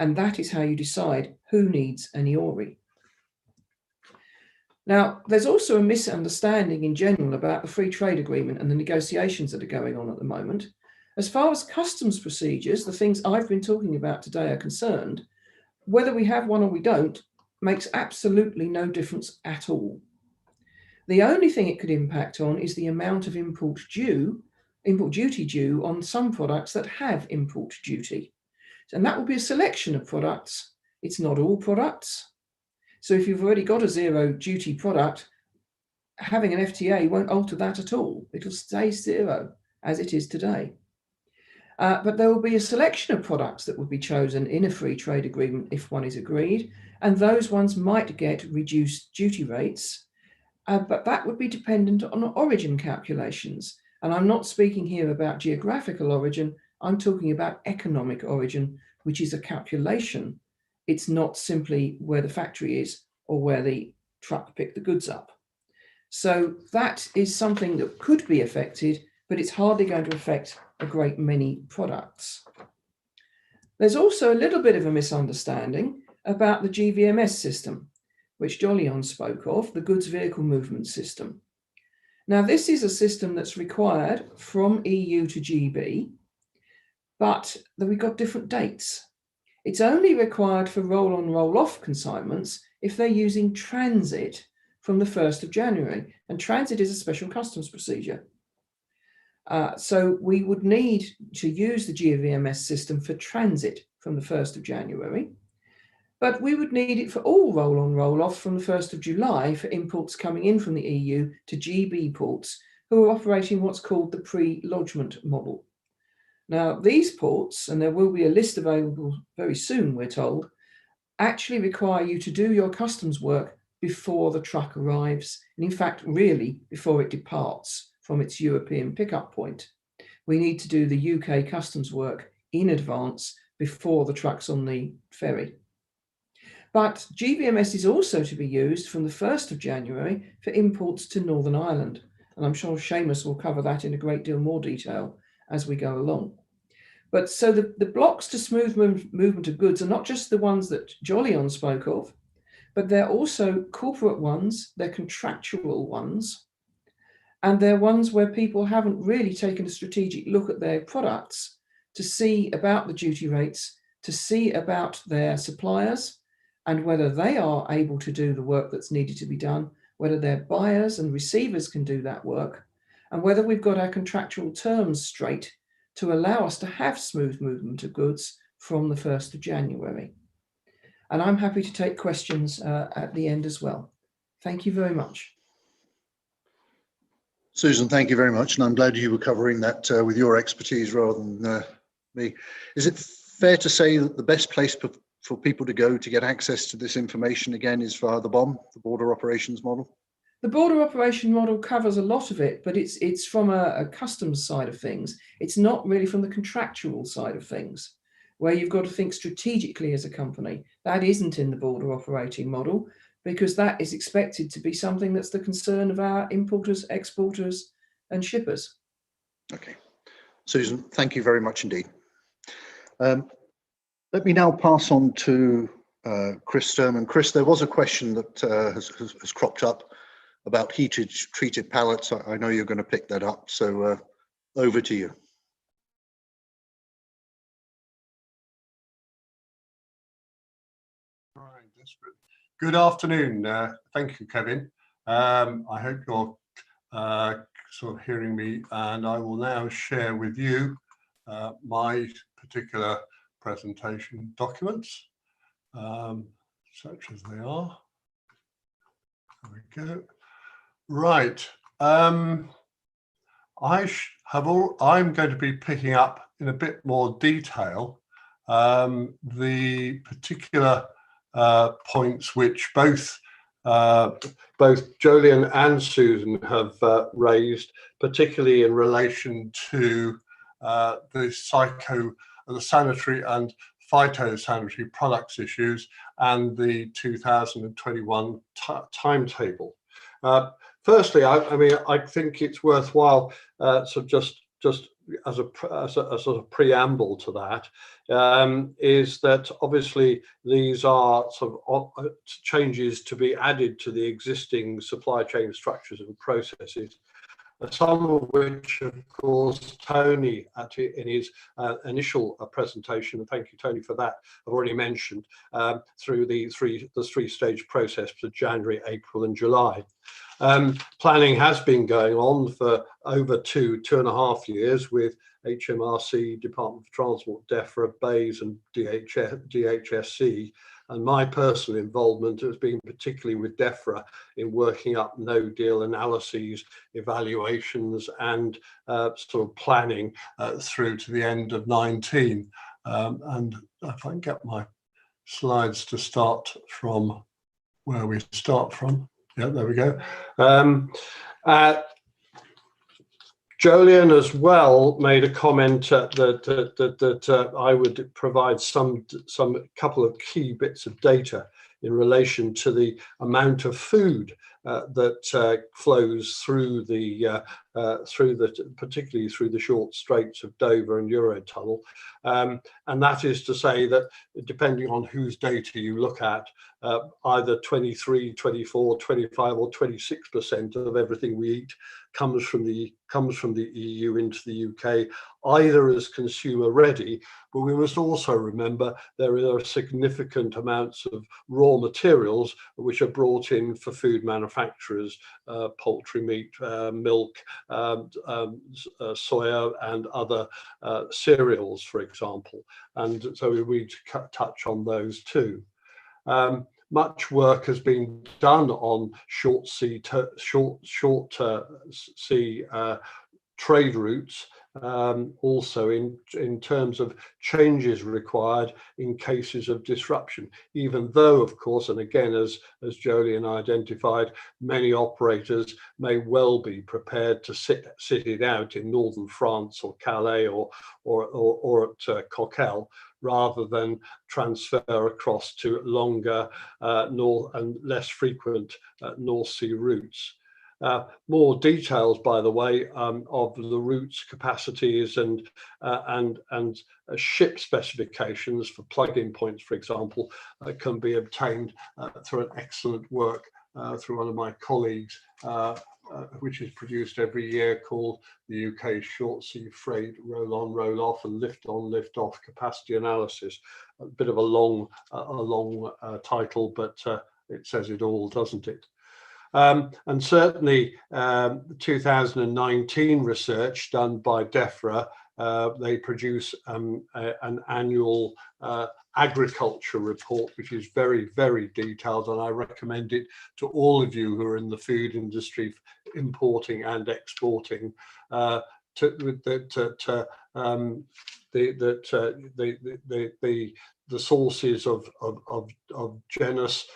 And that is how you decide who needs an IORI. Now, there's also a misunderstanding in general about the free trade agreement and the negotiations that are going on at the moment. As far as customs procedures, the things I've been talking about today are concerned, whether we have one or we don't makes absolutely no difference at all. The only thing it could impact on is the amount of import duty due on some products that have import duty. And that will be a selection of products. It's not all products. So if you've already got a zero duty product, having an FTA won't alter that at all. It'll stay zero as it is today. But there will be a selection of products that will be chosen in a free trade agreement if one is agreed, and those ones might get reduced duty rates, but that would be dependent on origin calculations. And I'm not speaking here about geographical origin, I'm talking about economic origin, which is a calculation. It's not simply where the factory is or where the truck picked the goods up. So that is something that could be affected, but it's hardly going to affect a great many products. There's also a little bit of a misunderstanding about the GVMS system, which Jolyon spoke of, the Goods Vehicle Movement System. Now, this is a system that's required from EU to GB, but we've got different dates. It's only required for roll-on, roll-off consignments if they're using transit from the 1st of January. And transit is a special customs procedure. So we would need to use the GVMS system for transit from the 1st of January, but we would need it for all roll-on, roll-off from the 1st of July for imports coming in from the EU to GB ports who are operating what's called the pre-lodgement model. Now, these ports, and there will be a list available very soon, we're told, actually require you to do your customs work before the truck arrives, and in fact, really before it departs from its European pickup point. We need to do the UK customs work in advance before the truck's on the ferry. But GVMS is also to be used from the 1st of January for imports to Northern Ireland. And I'm sure Seamus will cover that in a great deal more detail as we go along. But so the blocks to smooth movement of goods are not just the ones that Jolyon spoke of, but they're also corporate ones, they're contractual ones, and they're ones where people haven't really taken a strategic look at their products to see about the duty rates, to see about their suppliers, and whether they are able to do the work that's needed to be done, whether their buyers and receivers can do that work, and whether we've got our contractual terms straight to allow us to have smooth movement of goods from the 1st of January. And I'm happy to take questions at the end as well. Thank you very much. Susan, thank you very much. And I'm glad you were covering that with your expertise rather than me. Is it fair to say that the best place for people to go to get access to this information again is via the BOM, the Border Operations Model? The Border Operation Model covers a lot of it, but it's from a customs side of things. It's not really from the contractual side of things, where you've got to think strategically as a company. That isn't in the Border Operating Model, because that is expected to be something that's the concern of our importers, exporters, and shippers. Okay. Susan, thank you very much indeed. Let me now pass on to Chris Sturman. Chris, there was a question that has cropped up about heated treated pallets. I know you're going to pick that up, so over to you. All right, that's good. Good afternoon. Thank you, Kevin. I hope you're sort of hearing me, and I will now share with you my particular presentation documents, such as they are. There we go. Right. I'm going to be picking up in a bit more detail the particular points which both Jolyon and Susan have raised, particularly in relation to the sanitary and phytosanitary products issues and the 2021 timetable. Firstly, I think it's worthwhile just as a sort of preamble to that, is that obviously these are sort of changes to be added to the existing supply chain structures and processes, some of which, of course, Tony in his initial presentation, and thank you, Tony, for that, I've already mentioned, through the three-stage process for January, April, and July. Planning has been going on for over two and a half years with HMRC, Department for Transport, DEFRA, BAYS, and DHSC. And my personal involvement has been particularly with DEFRA in working up no-deal analyses, evaluations, and sort of planning through to the end of 19. And if I can get my slides to start from where we start from. Yeah, there we go. Jolyon as well made a comment that I would provide some couple of key bits of data in relation to the amount of food that flows through particularly through the short straits of Dover and Eurotunnel, and that is to say that depending on whose data you look at, either 23, 24, 25, or 26% of everything we eat comes from the EU into the UK, either as consumer ready, but we must also remember there are significant amounts of raw materials which are brought in for food manufacturers, poultry, meat, milk, soya, and other cereals, for example. And so we need to touch on those too. Much work has been done on short sea trade routes also in terms of changes required in cases of disruption, even though, of course, and again, as Jolyon identified, many operators may well be prepared to sit it out in northern France or Calais or at Coquelles, rather than transfer across to longer north and less frequent North Sea routes. More details, by the way, of the routes, capacities, and ship specifications for plug-in points, for example, can be obtained through an excellent work through one of my colleagues, which is produced every year, called the UK Short Sea Freight Roll-on, Roll-off and Lift-on, Lift-off Capacity Analysis. A bit of a long title, but it says it all, doesn't it? And certainly 2019 research done by DEFRA, they produce an annual agriculture report, which is very, very detailed, and I recommend it to all of you who are in the food industry, importing and exporting, the sources of genus,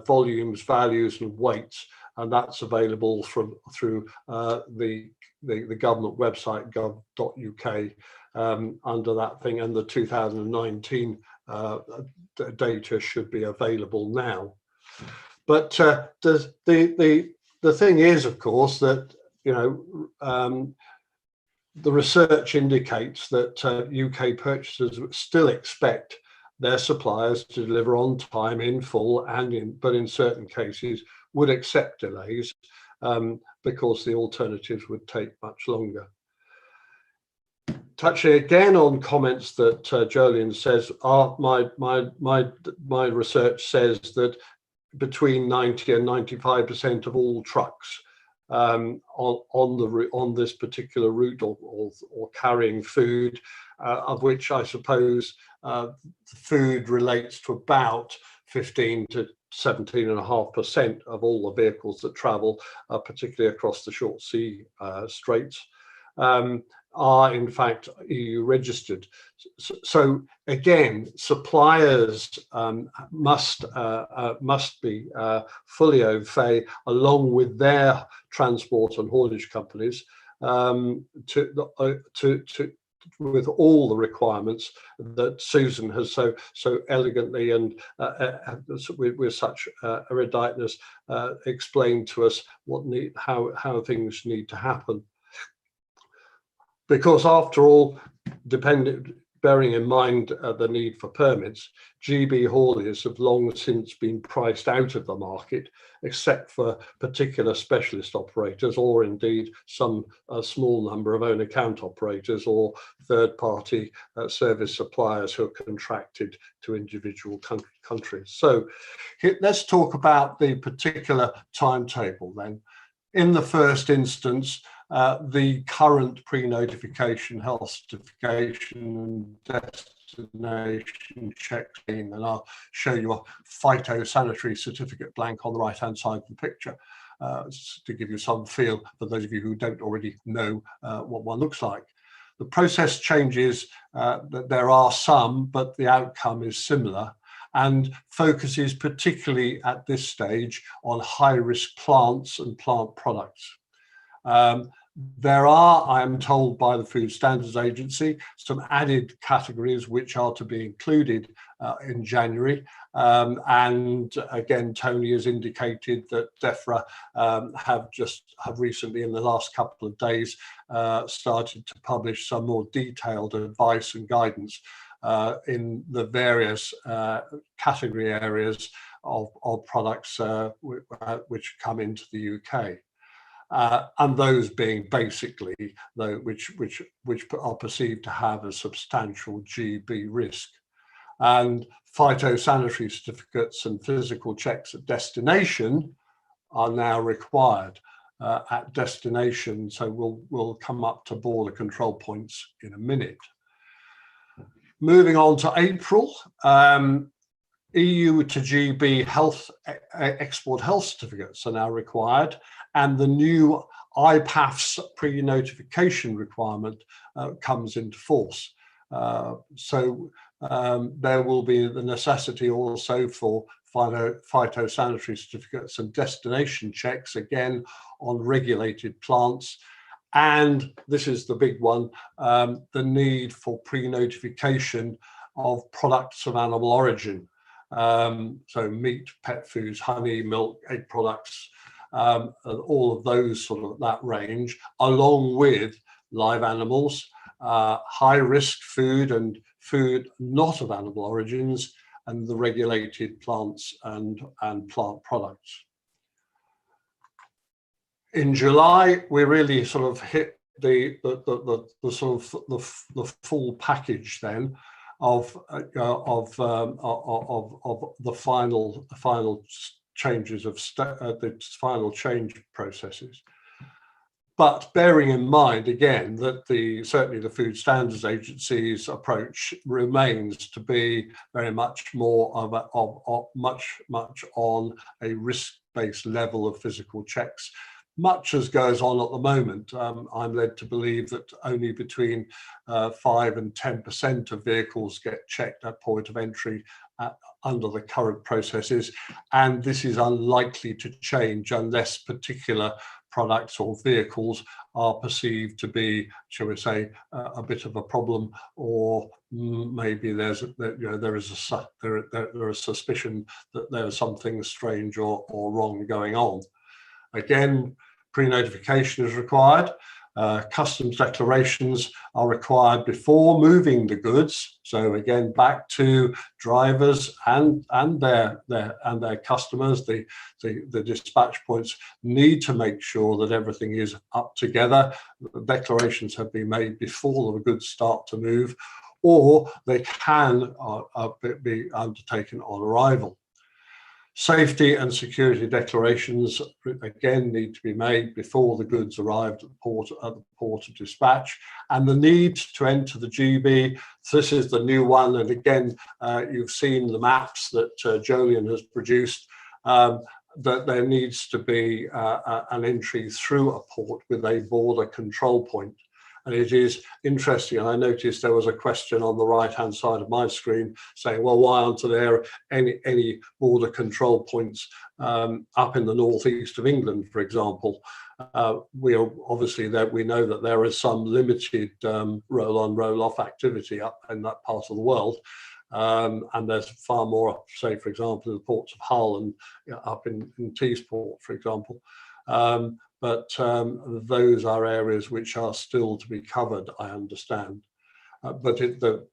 volumes, values, and weights, and that's available through the government website gov.uk under that thing, and the 2019 data should be available now. But the thing is, of course, that the research indicates that UK purchasers still expect their suppliers to deliver on time, in full, but in certain cases would accept delays because the alternatives would take much longer. Touching again on comments that Jolyon says, my research says that between 90 and 95% of all trucks on this particular route or carrying food, of which I suppose food relates to about 15 to 17.5% of all the vehicles that travel, particularly across the short sea straits, are in fact EU registered. So again, suppliers must be fully au fait, along with their transport and haulage companies, with all the requirements that Susan has so elegantly and with such eruditeness explained to us how things need to happen. Because after all, bearing in mind the need for permits, GB hauliers have long since been priced out of the market, except for particular specialist operators, or indeed some small number of own account operators or third-party service suppliers who are contracted to individual countries. So let's talk about the particular timetable then. In the first instance, the current pre-notification health certification and destination check scheme, and I'll show you a phytosanitary certificate blank on the right-hand side of the picture to give you some feel for those of you who don't already know what one looks like. The process changes, that there are some, but the outcome is similar, and focuses particularly at this stage on high-risk plants and plant products. There are, I am told by the Food Standards Agency, some added categories which are to be included in January. And again, Tony has indicated that DEFRA have recently, in the last couple of days, started to publish some more detailed advice and guidance in the various category areas of products which come into the UK. And those being basically which are perceived to have a substantial GB risk. And phytosanitary certificates and physical checks at destination are now required at destination. So we'll come up to border control points in a minute. Moving on to April, EU to GB export health certificates are now required, and the new IPAF's pre-notification requirement comes into force. So there will be the necessity also for phytosanitary certificates and destination checks, again, on regulated plants. And this is the big one, the need for pre-notification of products of animal origin. So meat, pet foods, honey, milk, egg products, and all of those sort of that range, along with live animals, high risk food and food not of animal origins, and the regulated plants and plant products. In July, we really sort of hit the full package then of the final changes of the final change processes. But bearing in mind again that certainly the Food Standards Agency's approach remains to be very much more of much on a risk-based level of physical checks, much as goes on at the moment. I'm led to believe that only between 5 and 10% of vehicles get checked at point of entry under the current processes, and this is unlikely to change unless particular products or vehicles are perceived to be, shall we say, a bit of a problem, or maybe there is a suspicion that there is something strange or wrong going on. Again, pre-notification is required. Customs declarations are required before moving the goods. So again, back to drivers and their customers, the dispatch points need to make sure that everything is up together. The declarations have been made before the goods start to move, or they can be undertaken on arrival. Safety and security declarations again need to be made before the goods arrived at the port of dispatch, and the need to enter the GB. This is the new one, and again, you've seen the maps that Jolyon has produced. That there needs to be an entry through a port with a border control point. And it is interesting, and I noticed there was a question on the right-hand side of my screen saying, well, why aren't there any border control points up in the northeast of England, for example? We are obviously that we know that there is some limited roll-on, roll-off activity up in that part of the world. And there's far more, say, for example, in the ports of Hull and up in Teesport, for example. But those are areas which are still to be covered, I understand. But the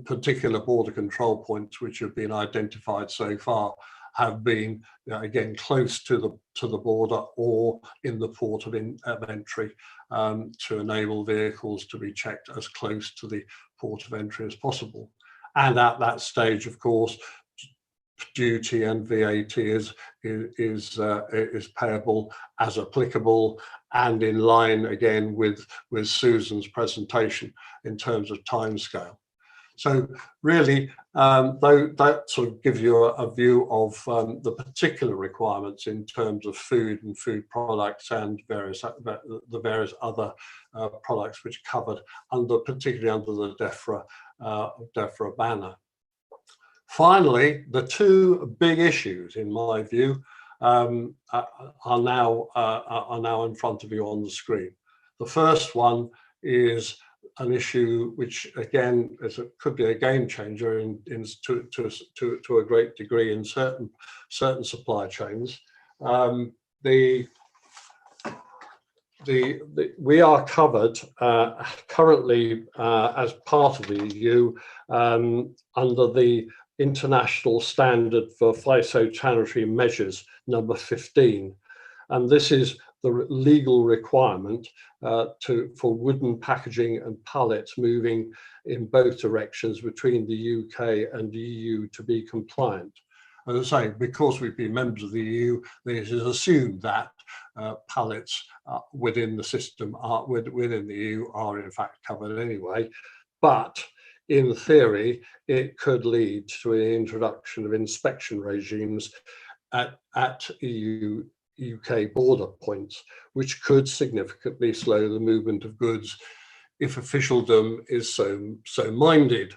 particular border control points which have been identified so far have been, again, close to the border or in the port of entry to enable vehicles to be checked as close to the port of entry as possible. And at that stage, of course, duty and VAT is payable as applicable, and in line again with Susan's presentation in terms of timescale. So really, that sort of gives you a view of the particular requirements in terms of food and food products and the various other products which are covered particularly under the DEFRA banner. Finally, the two big issues, in my view, are now in front of you on the screen. The first one is an issue which, again, could be a game changer to a great degree in certain supply chains. We are covered currently as part of the EU under the International Standard for Phytosanitary Measures, number 15. And this is the legal requirement for wooden packaging and pallets moving in both directions between the UK and the EU to be compliant. As I say, because we've been members of the EU, it is assumed that pallets within the system, within the EU, are in fact covered anyway. But in theory, it could lead to an introduction of inspection regimes at EU UK border points, which could significantly slow the movement of goods if officialdom is so minded.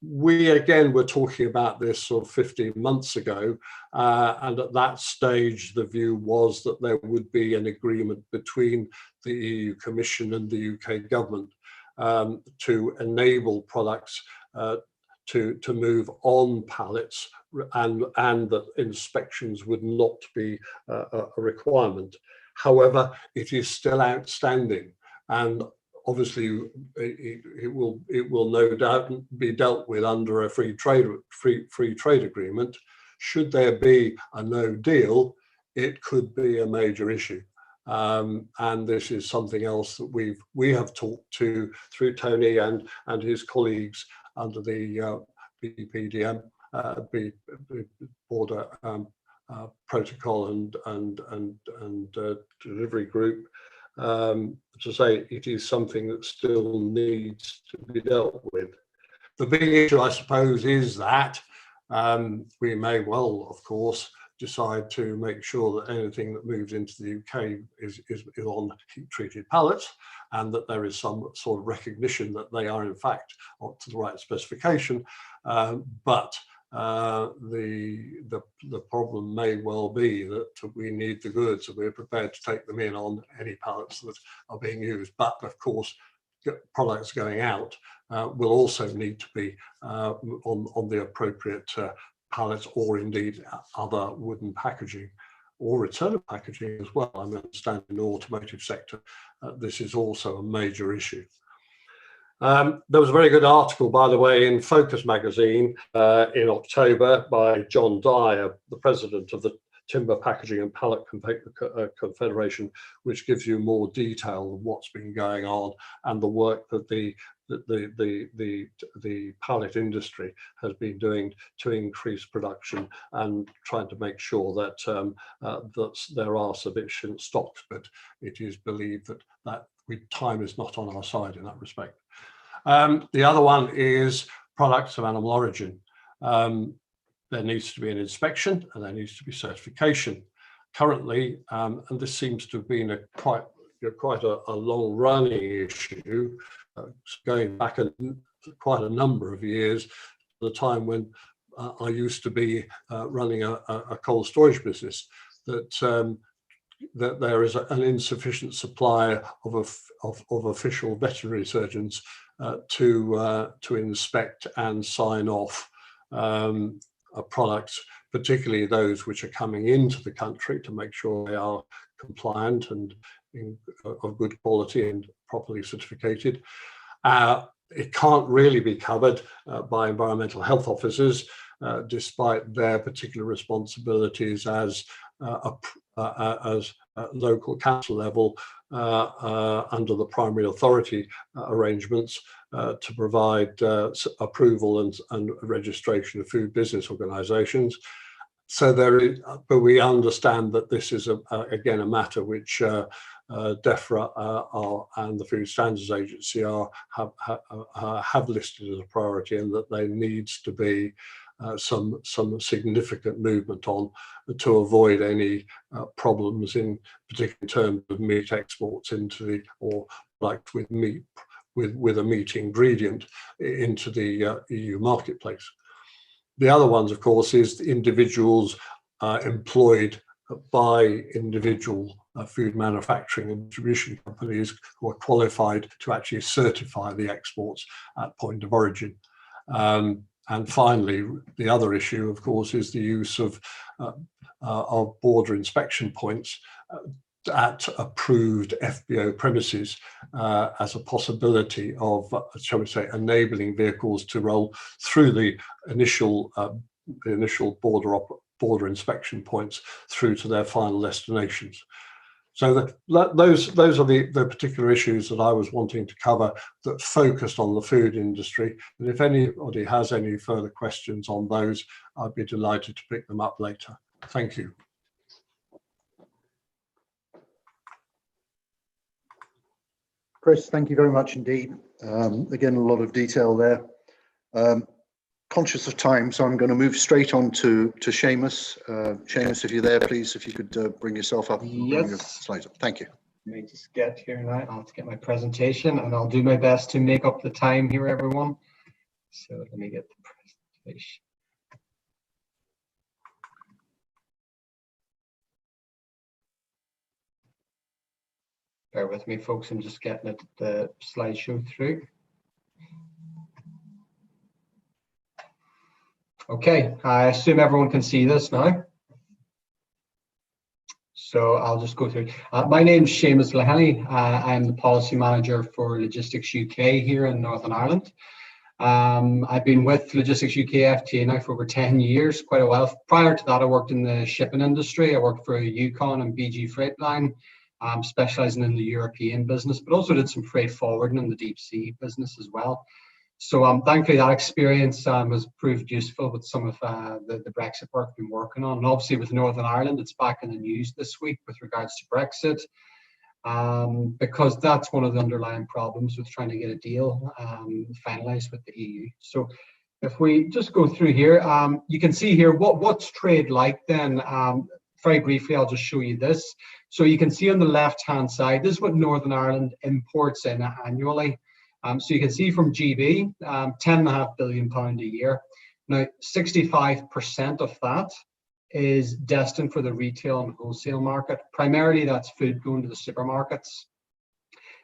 We again were talking about this sort of 15 months ago, and at that stage the view was that there would be an agreement between the EU Commission and the UK government to enable products to move on pallets, and that inspections would not be a requirement. However, it is still outstanding, and obviously it will no doubt be dealt with under a free trade agreement. Should there be a no deal, it could be a major issue. And this is something else that we have talked to through Tony and his colleagues under the BPDM, border protocol and delivery group, to say it is something that still needs to be dealt with. The big issue, I suppose, is that we may well, of course, decide to make sure that anything that moves into the UK is on heat-treated pallets, and that there is some sort of recognition that they are in fact up to the right specification. But the problem may well be that we need the goods and we're prepared to take them in on any pallets that are being used. But of course, products going out will also need to be on the appropriate pallets, or indeed other wooden packaging or returnable packaging as well. I understand in the automotive sector this is also a major issue. There was a very good article, by the way, in Focus magazine in October by John Dyer, the president of the Timber Packaging and Pallet Confederation, which gives you more detail of what's been going on and the work that the pallet industry has been doing to increase production and trying to make sure that that there are sufficient stocks. But it is believed that time is not on our side in that respect. The other one is products of animal origin. There needs to be an inspection and there needs to be certification. Currently, and this seems to have been quite a long-running issue, going back quite a number of years, the time when I used to be running a cold storage business, that there is an insufficient supply of official veterinary surgeons to inspect and sign off products, particularly those which are coming into the country, to make sure they are compliant and of good quality and properly certificated. It can't really be covered by environmental health officers, despite their particular responsibilities as local council level under the primary authority arrangements to provide approval and registration of food business organisations. So there is, but we understand that this is again a matter which DEFRA and the Food Standards Agency have listed as a priority, and that there needs to be some significant movement on to avoid any problems, in particular in terms of meat exports into the, or like with meat with a meat ingredient into the EU marketplace. The other ones, of course, is individuals employed by individual food manufacturing and distribution companies who are qualified to actually certify the exports at point of origin. And finally, the other issue, of course, is the use of border inspection points at approved FBO premises as a possibility of, shall we say, enabling vehicles to roll through the initial border inspection points through to their final destinations. So those are the particular issues that I was wanting to cover that focused on the food industry. And if anybody has any further questions on those, I'd be delighted to pick them up later. Thank you. Chris, thank you very much indeed. Again, a lot of detail there. conscious of time, so I'm going to move straight on to Seamus. Seamus, if you're there, please, if you could bring yourself up. And bring your slides up. Thank you. Let me just get here now. I'll have to get my presentation, and I'll do my best to make up the time here, everyone. So let me get the presentation. Bear with me, folks. I'm just getting the slideshow through. Okay, I assume everyone can see this now. So I'll just go through. My name's Seamus Lehenny. I'm the policy manager for Logistics UK here in Northern Ireland. I've been with Logistics UK FTA now for over 10 years, quite a while. Prior to that, I worked in the shipping industry. I worked for Yukon and BG Freightline, specialising in the European business, but also did some freight forwarding in the deep sea business as well. So thankfully that experience has proved useful with some of the Brexit work I've been working on. And obviously with Northern Ireland, it's back in the news this week with regards to Brexit, because that's one of the underlying problems with trying to get a deal finalised with the EU. So if we just go through here, you can see here what's trade like then. Very briefly, I'll just show you this. So you can see on the left-hand side, this is what Northern Ireland imports in annually. So you can see from GB, £10.5 billion a year. Now, 65% of that is destined for the retail and wholesale market. Primarily, that's food going to the supermarkets.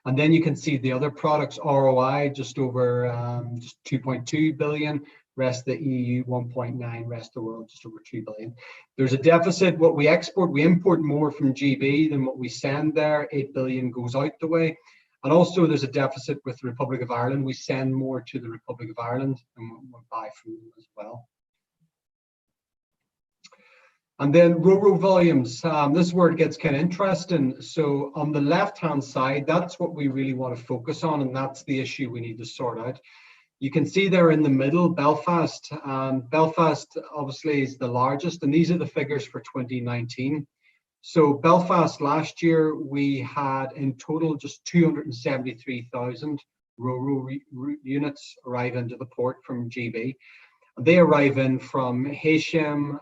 And then you can see the other products, ROI, just over just 2.2 billion. Rest of the EU 1.9, rest of the world just over 2 billion. There's a deficit. What we export, we import more from GB than what we send there. 8 billion goes out the way. And also there's a deficit with the Republic of Ireland. We send more to the Republic of Ireland than we buy from them as well. And then RoRo volumes, this is where it gets kind of interesting. So on the left-hand side, that's what we really want to focus on, and that's the issue we need to sort out. You can see there in the middle, Belfast. Belfast obviously is the largest, and these are the figures for 2019. So Belfast last year, we had in total just 273,000 RoRo units arrive into the port from GB. They arrive in from Heysham,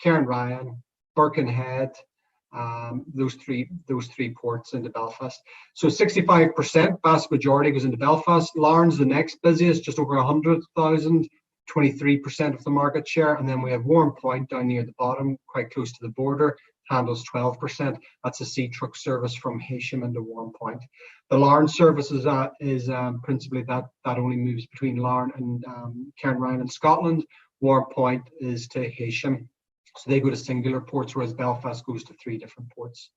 Cairnryan, Birkenhead, those three ports into Belfast. So 65%, vast majority goes into Belfast. Larne's the next busiest, just over 100,000, 23% of the market share. And then we have Warren Point down near the bottom, quite close to the border, handles 12%. That's a sea truck service from Heysham into Warren Point. The Larne service is principally that only moves between Larne and Cairnryan in Scotland. Warren Point is to Heysham. So they go to singular ports, whereas Belfast goes to 3 different ports.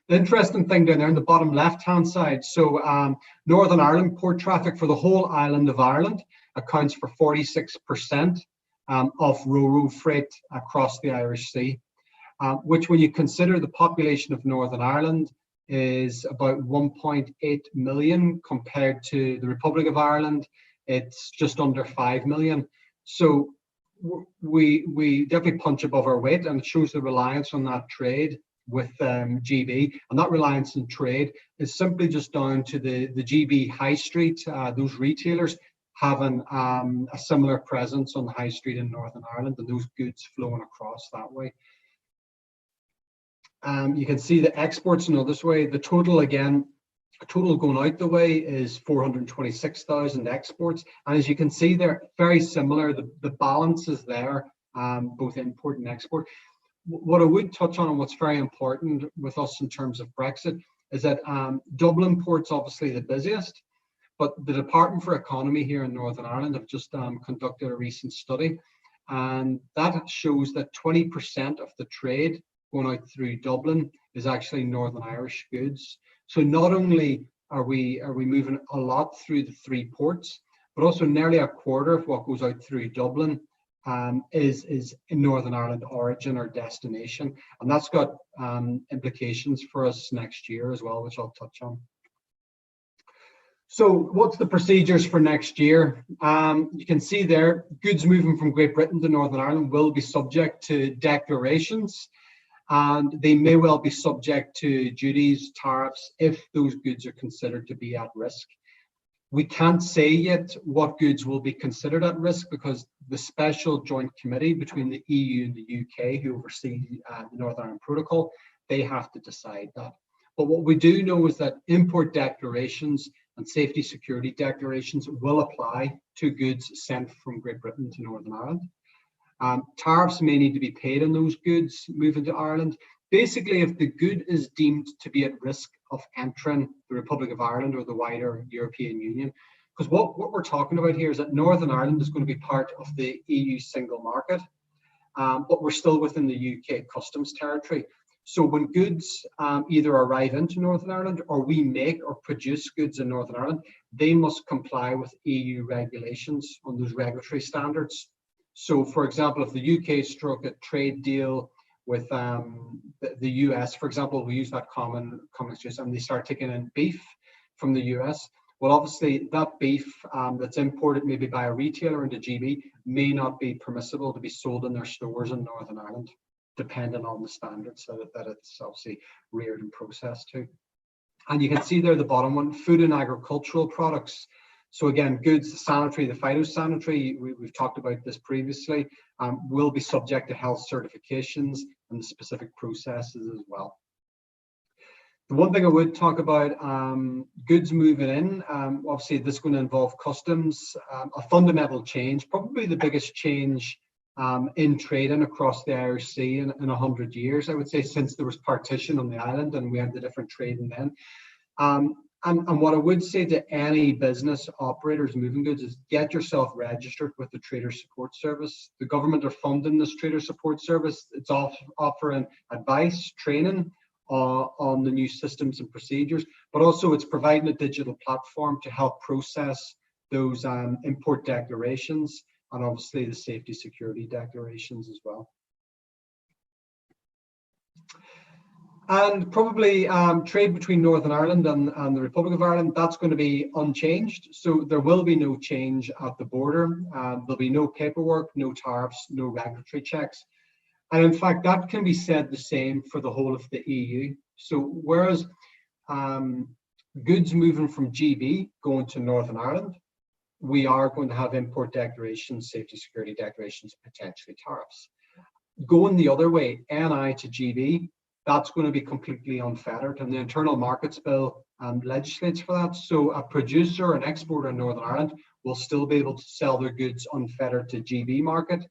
The interesting thing down there in the bottom left-hand side, so Northern Ireland port traffic for the whole island of Ireland accounts for 46% of RoRo freight across the Irish Sea, which when you consider the population of Northern Ireland is about 1.8 million compared to the Republic of Ireland, it's just under 5 million. So we definitely punch above our weight, and it shows the reliance on that trade with GB. And that reliance on trade is simply just down to the GB high street, those retailers having a similar presence on the high street in Northern Ireland, and those goods flowing across that way. You can see the exports in this way. The total, again, total going out the way is 426,000 exports. And as you can see, they're very similar. The balance is there, both import and export. What I would touch on and what's very important with us in terms of Brexit is that Dublin port's obviously the busiest, but the Department for Economy here in Northern Ireland have just conducted a recent study, and that shows that 20% of the trade going out through Dublin is actually Northern Irish goods. So not only are we moving a lot through the 3 ports, but also nearly a quarter of what goes out through Dublin is in Northern Ireland origin or destination, and that's got implications for us next year as well, which I'll touch on. So what's the procedures for next year? You can see there, goods moving from Great Britain to Northern Ireland will be subject to declarations, and they may well be subject to duties, tariffs, if those goods are considered to be at risk. We can't say yet what goods will be considered at risk because the special joint committee between the EU and the UK, who oversee the Northern Ireland Protocol, they have to decide that. But what we do know is that import declarations and safety security declarations will apply to goods sent from Great Britain to Northern Ireland. Tariffs may need to be paid on those goods moving to Ireland. Basically, if the good is deemed to be at risk of entering the Republic of Ireland or the wider European Union, because what we're talking about here is that Northern Ireland is going to be part of the EU single market, but we're still within the UK customs territory. So when goods either arrive into Northern Ireland or we make or produce goods in Northern Ireland, they must comply with EU regulations on those regulatory standards. So for example, if the UK struck a trade deal with the US, for example, we use that common excuse, and they start taking in beef from the US, well, obviously that beef that's imported maybe by a retailer into GB may not be permissible to be sold in their stores in Northern Ireland, depending on the standards that it's obviously reared and processed to. And you can see there the bottom one, food and agricultural products. So again, goods, the sanitary, the phytosanitary, we've talked about this previously, will be subject to health certifications and the specific processes as well. The one thing I would talk about, goods moving in, obviously this is going to involve customs, a fundamental change, probably the biggest change in trading across the Irish Sea in 100 years, I would say, since there was partition on the island and we had the different trading then. And what I would say to any business operators moving goods is get yourself registered with the Trader Support Service. The government are funding this Trader Support Service. It's offering advice, training on the new systems and procedures, but also it's providing a digital platform to help process those import declarations and obviously the safety security declarations as well. And probably trade between Northern Ireland and the Republic of Ireland, that's going to be unchanged. So there will be no change at the border. There'll be no paperwork, no tariffs, no regulatory checks. And in fact, that can be said the same for the whole of the EU. So whereas goods moving from GB going to Northern Ireland, we are going to have import declarations, safety security declarations, potentially tariffs. Going the other way, NI to GB, that's going to be completely unfettered, and the Internal Markets Bill legislates for that. So a producer, an exporter in Northern Ireland will still be able to sell their goods unfettered to GB market,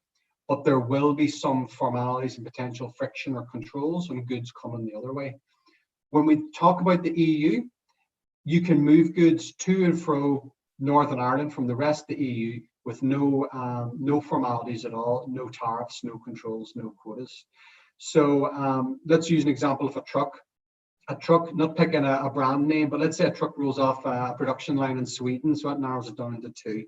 but there will be some formalities and potential friction or controls on goods coming the other way. When we talk about the EU, you can move goods to and fro Northern Ireland from the rest of the EU with no formalities at all, no tariffs, no controls, no quotas. So let's use an example of a truck, not picking a brand name, but let's say a truck rolls off a production line in Sweden, so that narrows it down into two.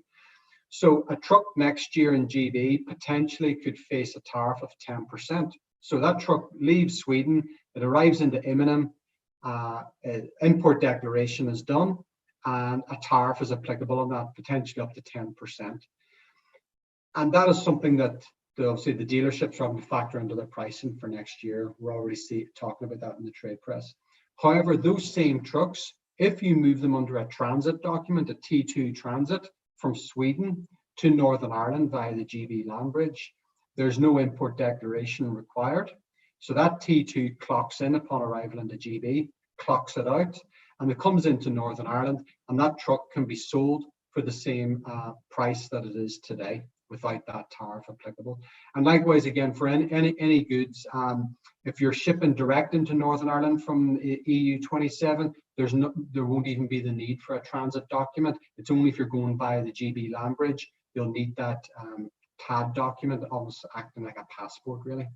So a truck next year in GB potentially could face a tariff of 10%. So that truck leaves Sweden, it arrives into Immingham, import declaration is done, and a tariff is applicable on that, potentially up to 10%. And that is something that obviously the dealerships are having to factor into their pricing for next year. We're already talking about that in the trade press. However, those same trucks, if you move them under a transit document, a T2 transit from Sweden to Northern Ireland via the GB land bridge, there's no import declaration required. So that T2 clocks in upon arrival into GB, clocks it out, and it comes into Northern Ireland, and that truck can be sold for the same price that it is today, without that tariff applicable. And likewise, again, for any goods, if you're shipping direct into Northern Ireland from EU 27, there won't even be the need for a transit document. It's only if you're going by the GB land bridge, you'll need that TAD document, almost acting like a passport, really.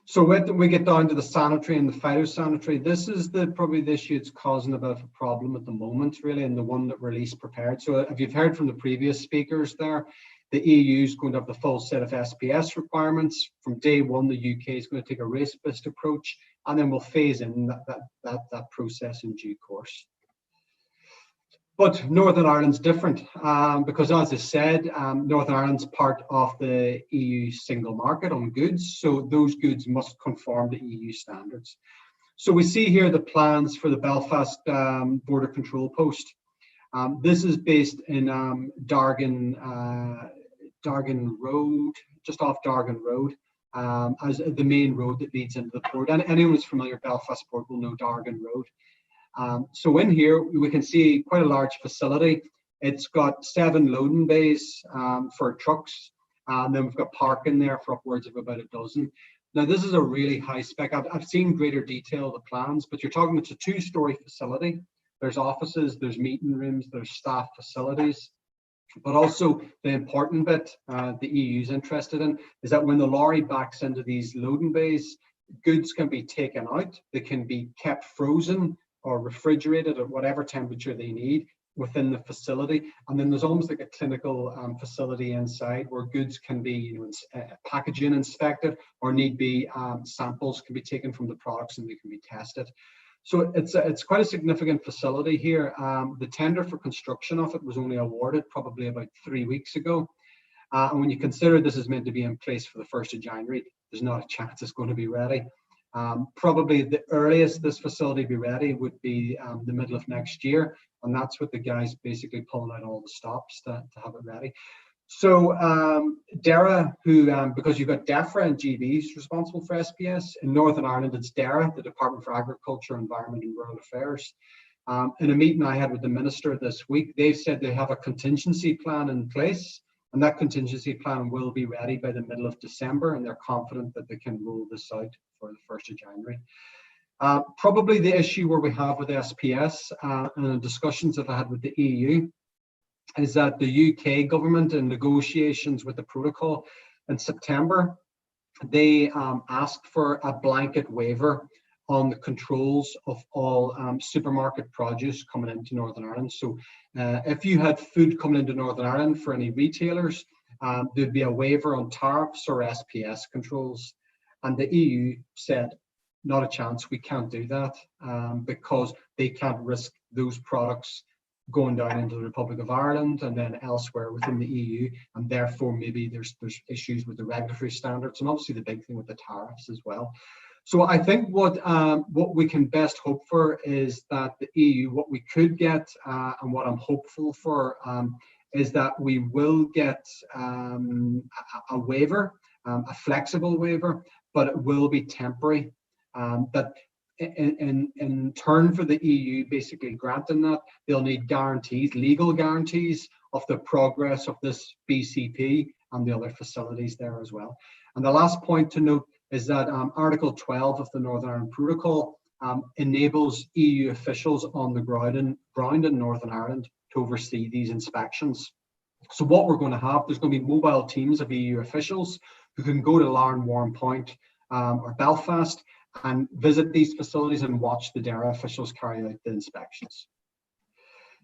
So when we get down to the sanitary and the phytosanitary, this is probably the issue that's causing a bit of a problem at the moment, really, and the one that we're least prepared. So if you've heard from the previous speakers there, the EU is going to have the full set of SPS requirements. From day one, the UK is going to take a race-based approach, and then we'll phase in that process in due course. But Northern Ireland's different because, as I said, Northern Ireland's part of the EU single market on goods, so those goods must conform to EU standards. So we see here the plans for the Belfast border control post. This is based in Dargan Road, just off Dargan Road, as the main road that leads into the port. And anyone who's familiar with Belfast Port will know Dargan Road. So in here, we can see quite a large facility. It's got 7 loading bays for trucks, and then we've got parking there for upwards of about a dozen. Now, this is a really high spec. I've seen greater detail of the plans, but you're talking it's a 2-story facility. There's offices, there's meeting rooms, there's staff facilities. But also the important bit the EU is interested in is that when the lorry backs into these loading bays, goods can be taken out. They can be kept frozen or refrigerated at whatever temperature they need within the facility. And then there's almost like a clinical facility inside where goods can be packaging inspected, or need be samples can be taken from the products and they can be tested. So it's quite a significant facility here. The tender for construction of it was only awarded probably about 3 weeks ago. And when you consider this is meant to be in place for the 1st of January, there's not a chance it's going to be ready. Probably the earliest this facility be ready would be the middle of next year. And that's what the guys basically pulling out all the stops to have it ready. So DERA, who, because you've got DEFRA and GB is responsible for SPS. In Northern Ireland, it's DERA, the Department for Agriculture, Environment and Rural Affairs. In a meeting I had with the Minister this week, they've said they have a contingency plan in place, and that contingency plan will be ready by the middle of December, and they're confident that they can roll this out for the 1st of January. Probably the issue where we have with SPS and the discussions that I had with the EU is that the UK government in negotiations with the protocol in September, they asked for a blanket waiver on the controls of all supermarket produce coming into Northern Ireland. So if you had food coming into Northern Ireland for any retailers, there'd be a waiver on tariffs or SPS controls. And the EU said, not a chance, we can't do that because they can't risk those products going down into the Republic of Ireland and then elsewhere within the EU, and therefore maybe there's issues with the regulatory standards, and obviously the big thing with the tariffs as well. So I think what we can best hope for is that the EU, what we could get and what I'm hopeful for is that we will get a waiver, a flexible waiver, but it will be temporary. That in turn for the EU basically granting that, they'll need guarantees, legal guarantees of the progress of this BCP and the other facilities there as well. And the last point to note is that Article 12 of the Northern Ireland Protocol enables EU officials on the ground in Northern Ireland to oversee these inspections. So what we're going to have, there's going to be mobile teams of EU officials who can go to Larne Warren Point or Belfast and visit these facilities and watch the DERA officials carry out the inspections.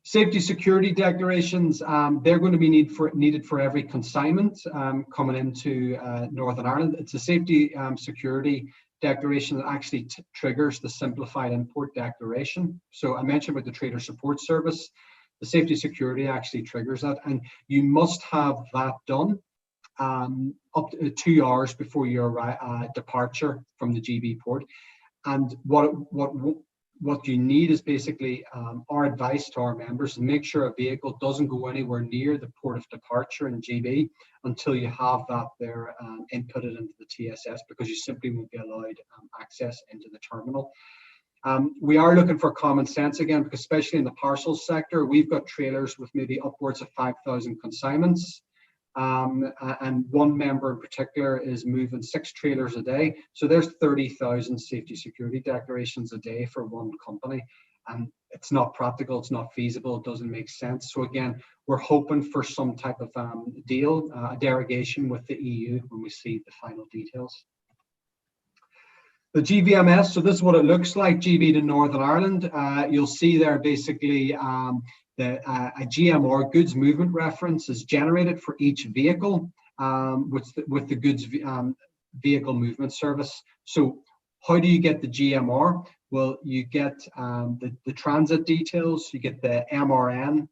Safety security declarations, they're going to be needed for every consignment coming into Northern Ireland. It's a safety security declaration that actually triggers the simplified import declaration. So I mentioned about the Trader Support Service. The safety security actually triggers that, and you must have that done up to 2 hours before your departure from the GB port. And what you need is basically our advice to our members to make sure a vehicle doesn't go anywhere near the port of departure in GB until you have that there inputted into the TSS, because you simply won't be allowed access into the terminal. We are looking for common sense again, because especially in the parcels sector, we've got trailers with maybe upwards of 5,000 consignments. And one member in particular is moving 6 trailers a day. So there's 30,000 safety security declarations a day for one company. And it's not practical, it's not feasible, it doesn't make sense. So again, we're hoping for some type of deal, a derogation with the EU when we see the final details. The GVMS, so this is what it looks like, GB to Northern Ireland. You'll see there basically a GMR, goods movement reference, is generated for each vehicle with the goods vehicle movement service. So how do you get the GMR? Well, you get the transit details, you get the MRN,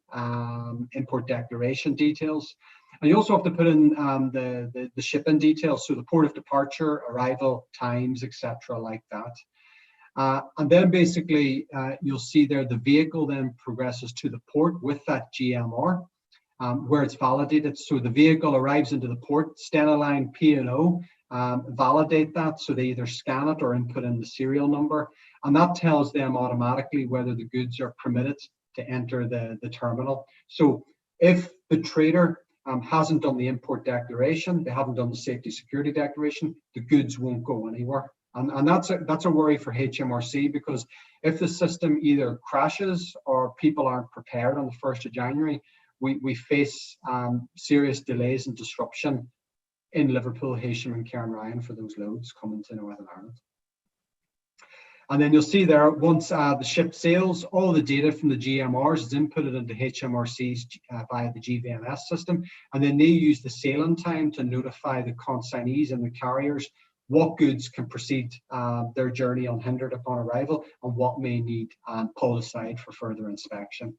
import declaration details, and you also have to put in the shipping details, so the port of departure, arrival times, etc., like that. And then basically you'll see there the vehicle then progresses to the port with that GMR where it's validated. So the vehicle arrives into the port, Stena P&O validate that, so they either scan it or input in the serial number, and that tells them automatically whether the goods are permitted to enter the terminal. So if the trader hasn't done the import declaration, they haven't done the safety security declaration, the goods won't go anywhere. And that's a worry for HMRC, because if the system either crashes or people aren't prepared on the 1st of January, we face serious delays and disruption in Liverpool, Heysham and Cairnryan for those loads coming to Northern Ireland. And then you'll see there, once the ship sails, all the data from the GMRs is inputted into HMRC's via the GVMS system, and then they use the sailing time to notify the consignees and the carriers what goods can proceed their journey unhindered upon arrival and what may need pulled aside for further inspection.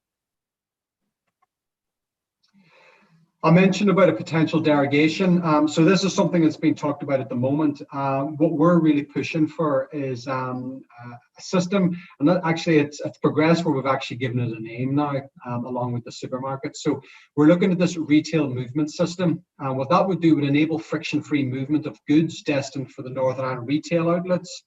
I mentioned about a potential derogation. So this is something that's being talked about at the moment. What we're really pushing for is a system, and that actually it's progressed where we've actually given it a name now, along with the supermarket. So we're looking at this retail movement system. What that would do would enable friction-free movement of goods destined for the Northern Ireland retail outlets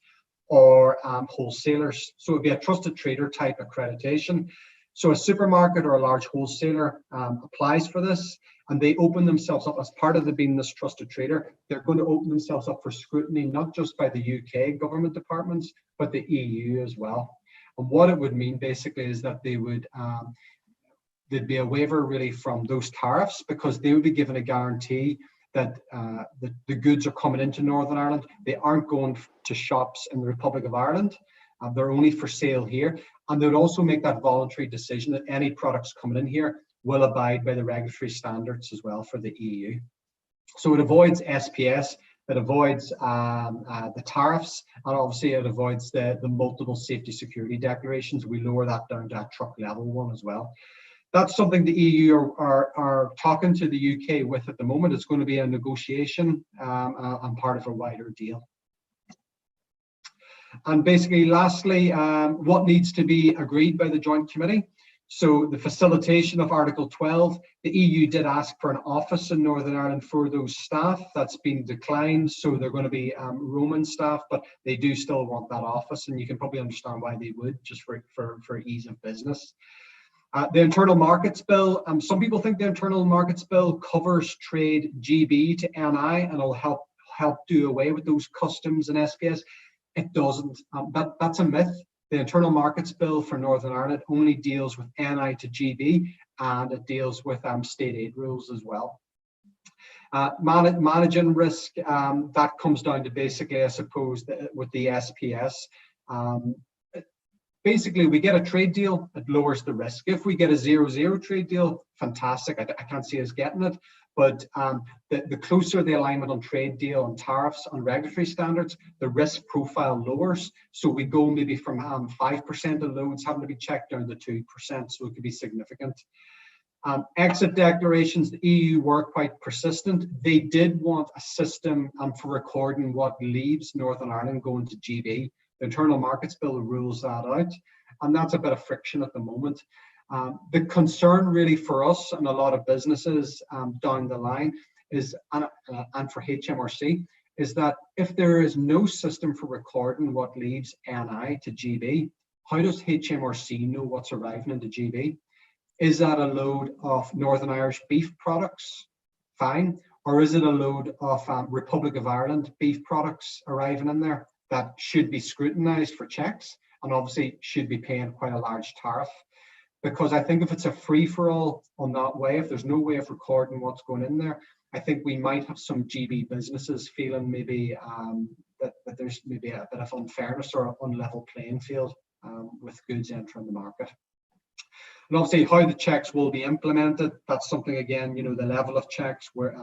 or wholesalers. So it would be a trusted trader type accreditation. So a supermarket or a large wholesaler applies for this, and they open themselves up as part of being this trusted trader. They're going to open themselves up for scrutiny, not just by the UK government departments, but the EU as well. And what it would mean basically is that they would there'd be a waiver really from those tariffs, because they would be given a guarantee that the goods are coming into Northern Ireland. They aren't going to shops in the Republic of Ireland. They're only for sale here. And they would also make that voluntary decision that any products coming in here will abide by the regulatory standards as well for the EU. So it avoids SPS, it avoids the tariffs, and obviously it avoids the multiple safety security declarations. We lower that down to a truck level one as well. That's something the EU are talking to the UK with at the moment. It's going to be a negotiation and part of a wider deal. And basically, lastly, what needs to be agreed by the Joint Committee? So the facilitation of Article 12, the EU did ask for an office in Northern Ireland for those staff. That's been declined, so they're going to be Roman staff, but they do still want that office, and you can probably understand why they would, just for ease of business. The Internal Markets Bill, some people think the Internal Markets Bill covers trade GB to NI and will help do away with those customs and SPS. It doesn't. That's a myth. The Internal Markets Bill for Northern Ireland only deals with NI to GB, and it deals with state aid rules as well. Managing risk, that comes down to basically, I suppose, with the SPS. Basically, we get a trade deal, it lowers the risk. If we get a 0-0 trade deal, fantastic. I can't see us getting it. But the closer the alignment on trade deal, on tariffs, on regulatory standards, the risk profile lowers. So we go maybe from 5% of loads having to be checked down to 2%, so it could be significant. Exit declarations, the EU were quite persistent. They did want a system for recording what leaves Northern Ireland going to GB. The Internal Markets Bill rules that out, and that's a bit of friction at the moment. The concern really for us and a lot of businesses down the line is, and for HMRC, is that if there is no system for recording what leaves NI to GB, how does HMRC know what's arriving into GB? Is that a load of Northern Irish beef products? Fine. Or is it a load of Republic of Ireland beef products arriving in there that should be scrutinised for checks and obviously should be paying quite a large tariff? Because I think if it's a free-for-all on that way, if there's no way of recording what's going in there, I think we might have some GB businesses feeling maybe that there's maybe a bit of unfairness or an unlevel playing field with goods entering the market. And obviously how the checks will be implemented, that's something, again, you know, the level of checks where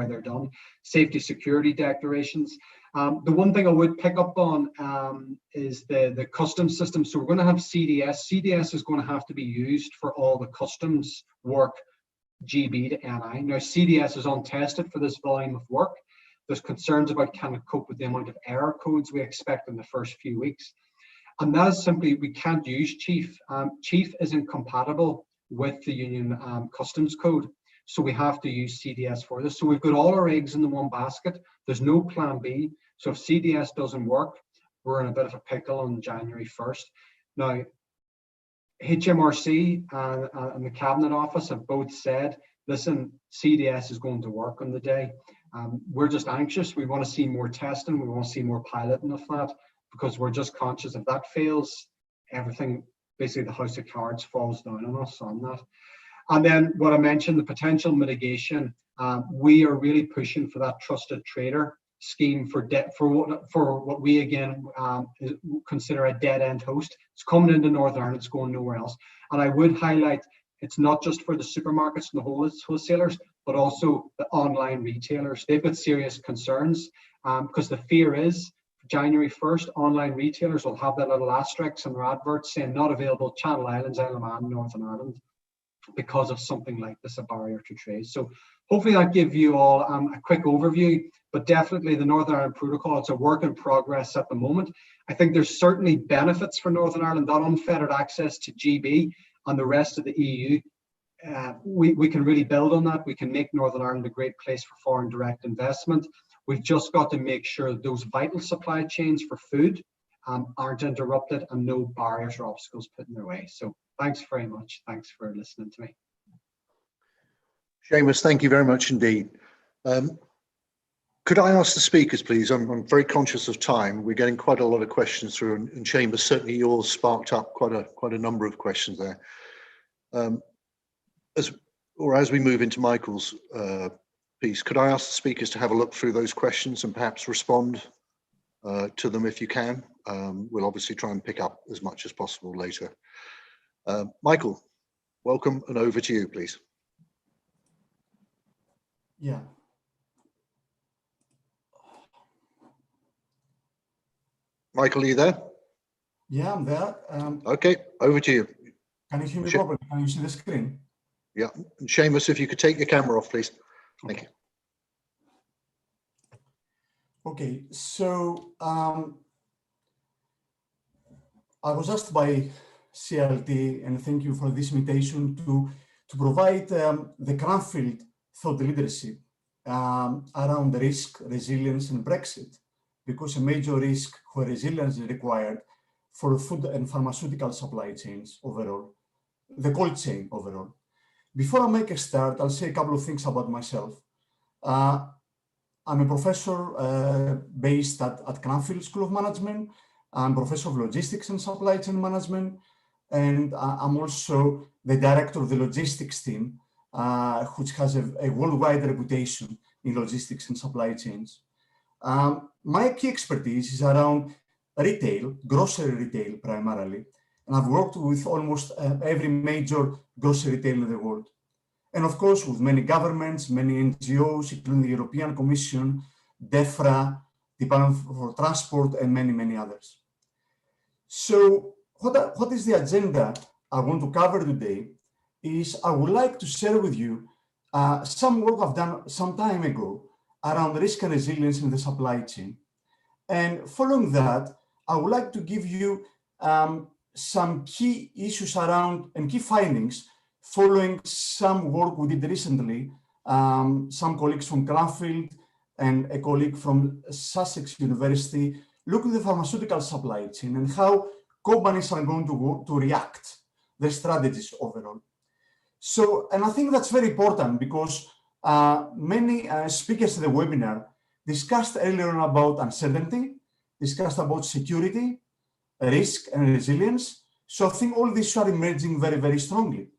they're done. Safety security declarations. The one thing I would pick up on is the customs system. So we're going to have CDS. CDS is going to have to be used for all the customs work GB to NI. Now CDS is untested for this volume of work. There's concerns about can it cope with the amount of error codes we expect in the first few weeks. And that is simply, we can't use Chief. Chief isn't compatible with the Union Customs Code. So we have to use CDS for this. So we've got all our eggs in the one basket. There's no plan B. So if CDS doesn't work, we're in a bit of a pickle on January 1st. Now, HMRC and the Cabinet Office have both said, listen, CDS is going to work on the day. We're just anxious. We want to see more testing. We want to see more piloting of that, because we're just conscious if that fails, everything, basically the house of cards falls down on us on that. And then what I mentioned, the potential mitigation, we are really pushing for that trusted trader scheme for what we again consider a dead end host. It's coming into Northern Ireland, it's going nowhere else. And I would highlight, it's not just for the supermarkets and the wholesalers, but also the online retailers. They've got serious concerns because the fear is January 1st, online retailers will have that little asterisk on their adverts saying not available Channel Islands, Isle of Man, Northern Ireland, because of something like this, a barrier to trade. So hopefully that gives you all a quick overview, but definitely the Northern Ireland Protocol, it's a work in progress at the moment. I think there's certainly benefits for Northern Ireland, that unfettered access to GB and the rest of the EU. We can really build on that. We can make Northern Ireland a great place for foreign direct investment. We've just got to make sure that those vital supply chains for food aren't interrupted and no barriers or obstacles put in their way. So thanks very much. Thanks for listening to me. Seamus, thank you very much indeed. Could I ask the speakers, please? I'm very conscious of time. We're getting quite a lot of questions through, and Seamus, certainly yours sparked up quite a number of questions there. As we move into Michael's piece, could I ask the speakers to have a look through those questions and perhaps respond to them if you can? We'll obviously try and pick up as much as possible later. Michael, welcome, and over to you, please. Yeah. Michael, are you there? Yeah, I'm there. Okay, over to you. Can you hear me properly? Can you see the screen? Yeah, and Seamus, if you could take your camera off, please. Thank you. Okay, so I was asked by CLT, and thank you for this invitation, to provide the Cranfield thought leadership around the risk, resilience, and Brexit, because a major risk where resilience is required for food and pharmaceutical supply chains overall, the cold chain overall. Before I make a start, I'll say a couple of things about myself. I'm a professor based at Cranfield School of Management. I'm professor of logistics and supply chain management, and I'm also the director of the logistics team, which has a worldwide reputation in logistics and supply chains. My key expertise is around retail, grocery retail primarily, and I've worked with almost every major grocery retailer in the world. And of course, with many governments, many NGOs, including the European Commission, DEFRA, Department for Transport, and many, many others. So what is the agenda I want to cover today is I would like to share with you some work I've done some time ago around risk and resilience in the supply chain. And following that, I would like to give you some key issues around and key findings following some work we did recently, some colleagues from Cranfield and a colleague from Sussex University look at the pharmaceutical supply chain and how companies are going to react, their strategies overall. So, and I think that's very important because many speakers in the webinar discussed earlier on about uncertainty, discussed about security, risk and resilience. So I think all these are emerging very, very strongly.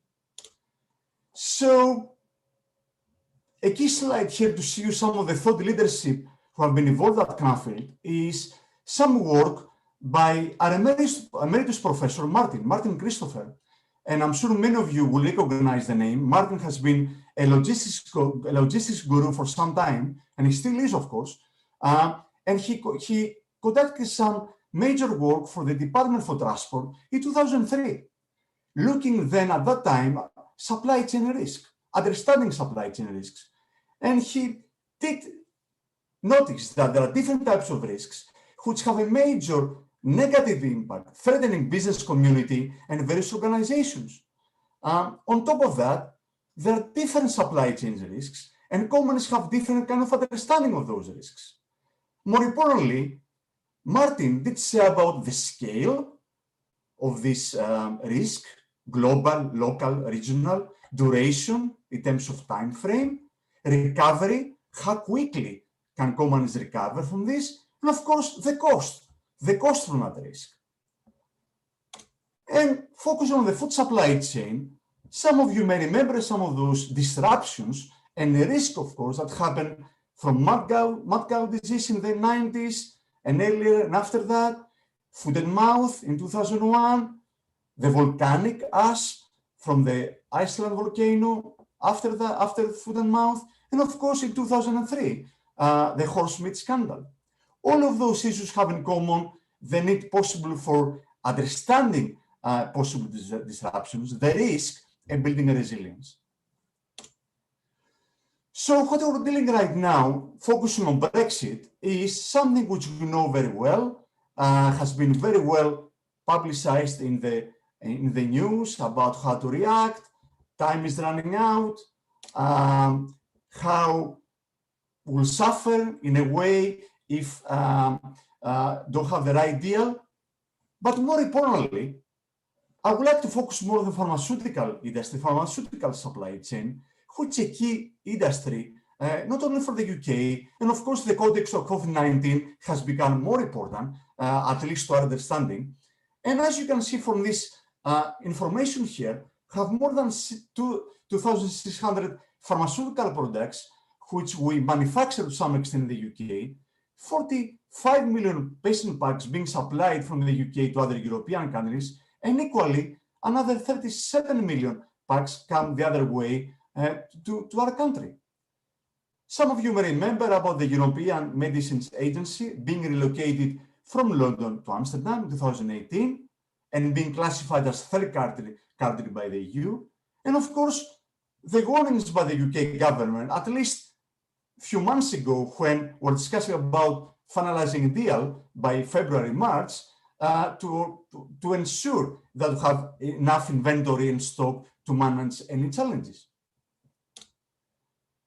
So a key slide here to see you some of the thought leadership who have been involved at Cranfield is some work by our emeritus professor, Martin Christopher. And I'm sure many of you will recognize the name. Martin has been a logistics guru for some time, and he still is, of course. And he conducted some major work for the Department for Transport in 2003, looking then at that time supply chain risk, understanding supply chain risks. And he did notice that there are different types of risks which have a major negative impact, threatening business community and various organizations. On top of that, there are different supply chain risks, and companies have different kind of understanding of those risks. More importantly, Martin did say about the scale of this risk, global, local, regional, duration in terms of time frame, recovery, how quickly can companies recover from this, and of course the cost from that risk. And focusing on the food supply chain, some of you may remember some of those disruptions and the risk, of course, that happened from mad cow disease in the 90s and earlier and after that, foot and mouth in 2001, the volcanic ash from the Iceland volcano after foot and mouth, and of course in 2003, the horse meat scandal. All of those issues have in common the need possible for understanding possible disruptions, the risk, and building a resilience. So what we're dealing right now, focusing on Brexit, is something which we know very well, has been very well publicized in the news about how to react, time is running out, how we'll suffer in a way if don't have the right deal. But more importantly, I would like to focus more on the pharmaceutical industry, pharmaceutical supply chain, which is a key industry, not only for the UK, and of course the context of COVID-19 has become more important, at least to our understanding. And as you can see from this information here, have more than 2,600 pharmaceutical products, which we manufacture to some extent in the UK, 45 million patient packs being supplied from the UK to other European countries, and equally, another 37 million packs come the other way to our country. Some of you may remember about the European Medicines Agency being relocated from London to Amsterdam in 2018 and being classified as third country by the EU. And of course, the warnings by the UK government, at least a few months ago, when we're discussing about finalizing a deal by February, March, to ensure that we have enough inventory and stock to manage any challenges.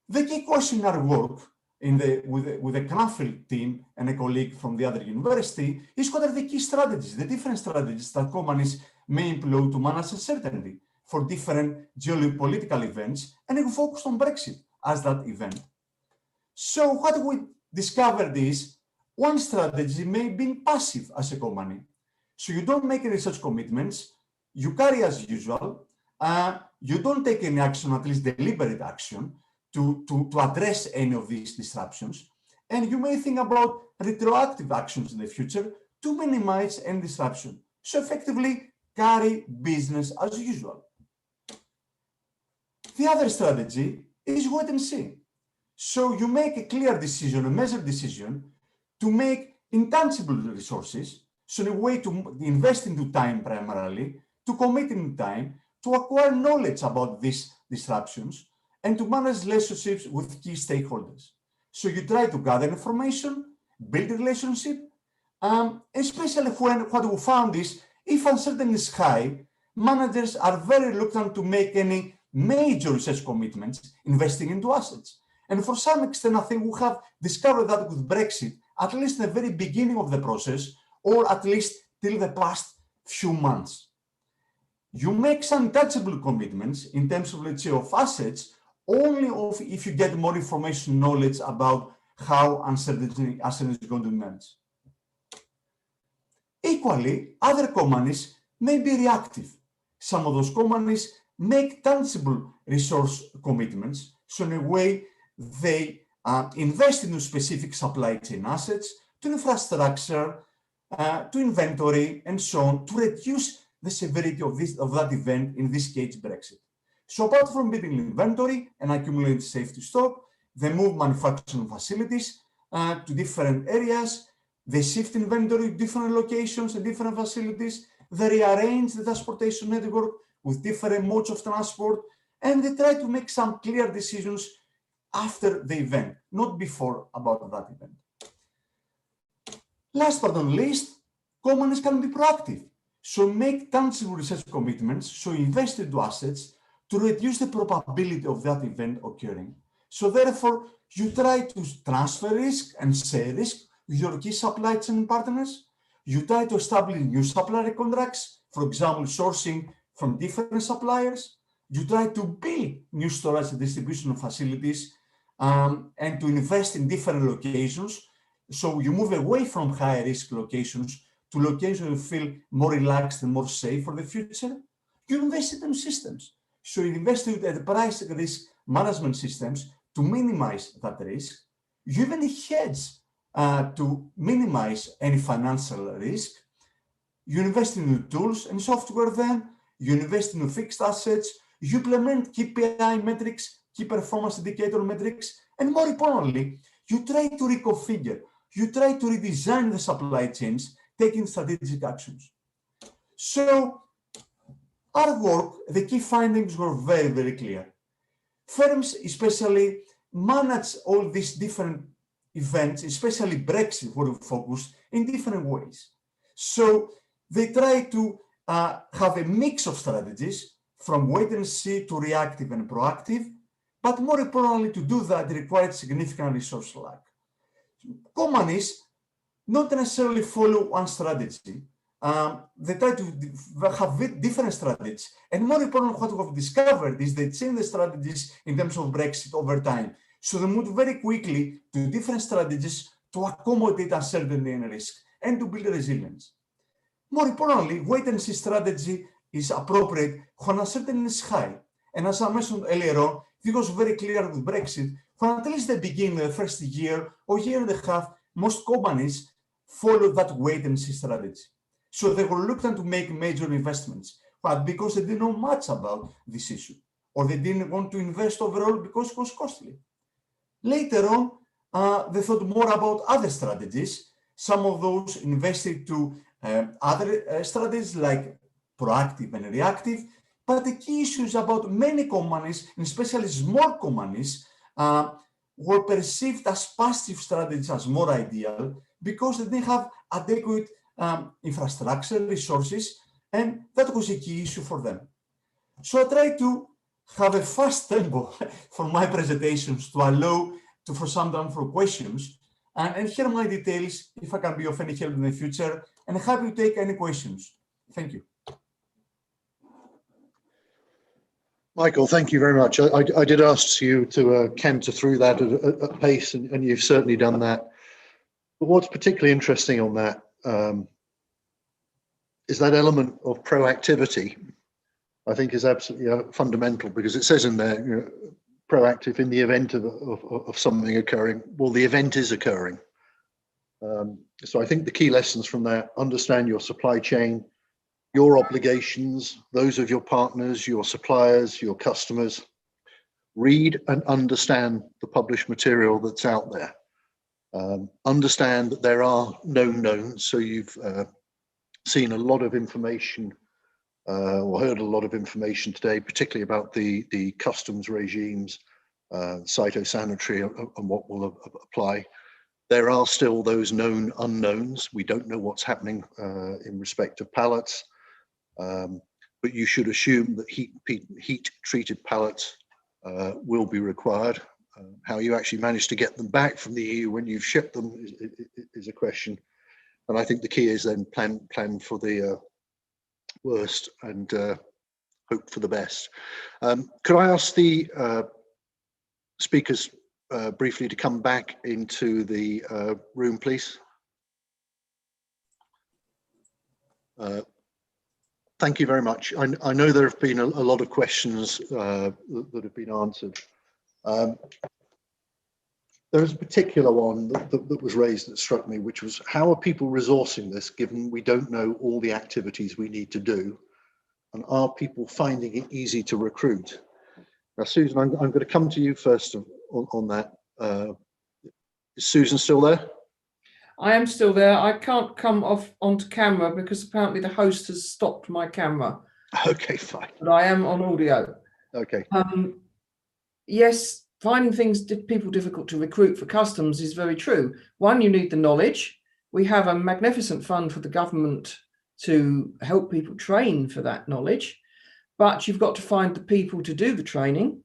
The key question in our work with the Cranfield team and a colleague from the other university is what are the key strategies, the different strategies that companies may employ to manage uncertainty for different geopolitical events, and we focused on Brexit as that event. So what we discovered is one strategy may be passive as a company. So you don't make any such commitments, you carry as usual, you don't take any action, at least deliberate action, to address any of these disruptions. And you may think about retroactive actions in the future to minimize any disruption. So effectively, carry business as usual. The other strategy is wait and see. So you make a clear decision, a measured decision, to make intangible resources, so in a way to invest into time primarily, to commit in time, to acquire knowledge about these disruptions, and to manage relationships with key stakeholders. So you try to gather information, build a relationship, especially when what we found is, if uncertainty is high, managers are very reluctant to make any major research commitments investing into assets. And for some extent, I think we have discovered that with Brexit, at least in the very beginning of the process, or at least till the past few months. You make some tangible commitments in terms of, let's say, of assets, only if you get more information, knowledge about how uncertainty is going to manage. Equally, other companies may be reactive. Some of those companies make tangible resource commitments, so in a way they invest into specific supply chain assets, to infrastructure, to inventory, and so on, to reduce the severity of that event, in this case, Brexit. So apart from building inventory and accumulating safety stock, they move manufacturing facilities to different areas, they shift inventory to different locations and different facilities, they rearrange the transportation network with different modes of transport, and they try to make some clear decisions after the event, not before about that event. Last but not least, companies can be proactive. So make tangible research commitments, so invest into assets to reduce the probability of that event occurring. So therefore, you try to transfer risk and share risk with your key supply chain partners. You try to establish new supplier contracts, for example, sourcing from different suppliers. You try to build new storage and distribution facilities and to invest in different locations. So you move away from high risk locations to locations you feel more relaxed and more safe for the future. You invest in systems. So you invest in enterprise risk management systems to minimize that risk. You even hedge to minimize any financial risk. You invest in new tools and software then. You invest in fixed assets. You implement KPI metrics, key performance indicator metrics, and more importantly, you try to reconfigure. You try to redesign the supply chains, taking strategic actions. So our work, the key findings were very, very clear. Firms especially manage all these different events, especially Brexit, where we focus, in different ways. So they try to have a mix of strategies, from wait and see to reactive and proactive, but more importantly, to do that required significant resource lack. Companies not necessarily follow one strategy. They try to have different strategies. And more important, what we have discovered is they change the strategies in terms of Brexit over time. So they move very quickly to different strategies to accommodate uncertainty and risk and to build resilience. More importantly, wait and see strategy is appropriate when uncertainty is high. And as I mentioned earlier on, it was very clear with Brexit, when at least the beginning, the first year or year and a half, most companies follow that wait and see strategy. So they were reluctant to make major investments, but because they didn't know much about this issue, or they didn't want to invest overall because it was costly. Later on, they thought more about other strategies. Some of those invested to other strategies like proactive and reactive. But the key issue is about many companies, and especially small companies, were perceived as passive strategies as more ideal because they didn't have adequate infrastructure, resources, and that was a key issue for them. So I tried to have a fast tempo for my presentations to allow for some time for questions. And here are my details, if I can be of any help in the future, and happy to take any questions. Thank you. Michael, thank you very much. I did ask you to canter through that at pace, and you've certainly done that. But what's particularly interesting on that is that element of proactivity, I think, is absolutely fundamental, because it says in there, proactive in the event of something occurring. Well, the event is occurring. So I think the key lessons from that: understand your supply chain, your obligations, those of your partners, your suppliers, your customers. Read and understand the published material that's out there. Understand that there are known knowns. So you've seen a lot of information or heard a lot of information today, particularly about the customs regimes, phytosanitary, and what will apply. There are still those known unknowns. We don't know what's happening in respect of pallets, but you should assume that heat-treated pallets will be required. How you actually manage to get them back from the EU when you've shipped them is a question. And I think the key is then plan for the worst and hope for the best. Could I ask the speakers briefly to come back into the room, please? Thank you very much. I know there have been a lot of questions that have been answered. There was a particular one that was raised that struck me, which was, how are people resourcing this, given we don't know all the activities we need to do? And are people finding it easy to recruit? Now, Susan, I'm going to come to you first on that. Is Susan still there? I am still there. I can't come onto camera because apparently the host has stopped my camera. Okay, fine. But I am on audio. Okay. Yes, finding people difficult to recruit for customs is very true. One, you need the knowledge, We have a magnificent fund for the government to help people train for that knowledge, but you've got to find the people to do the training.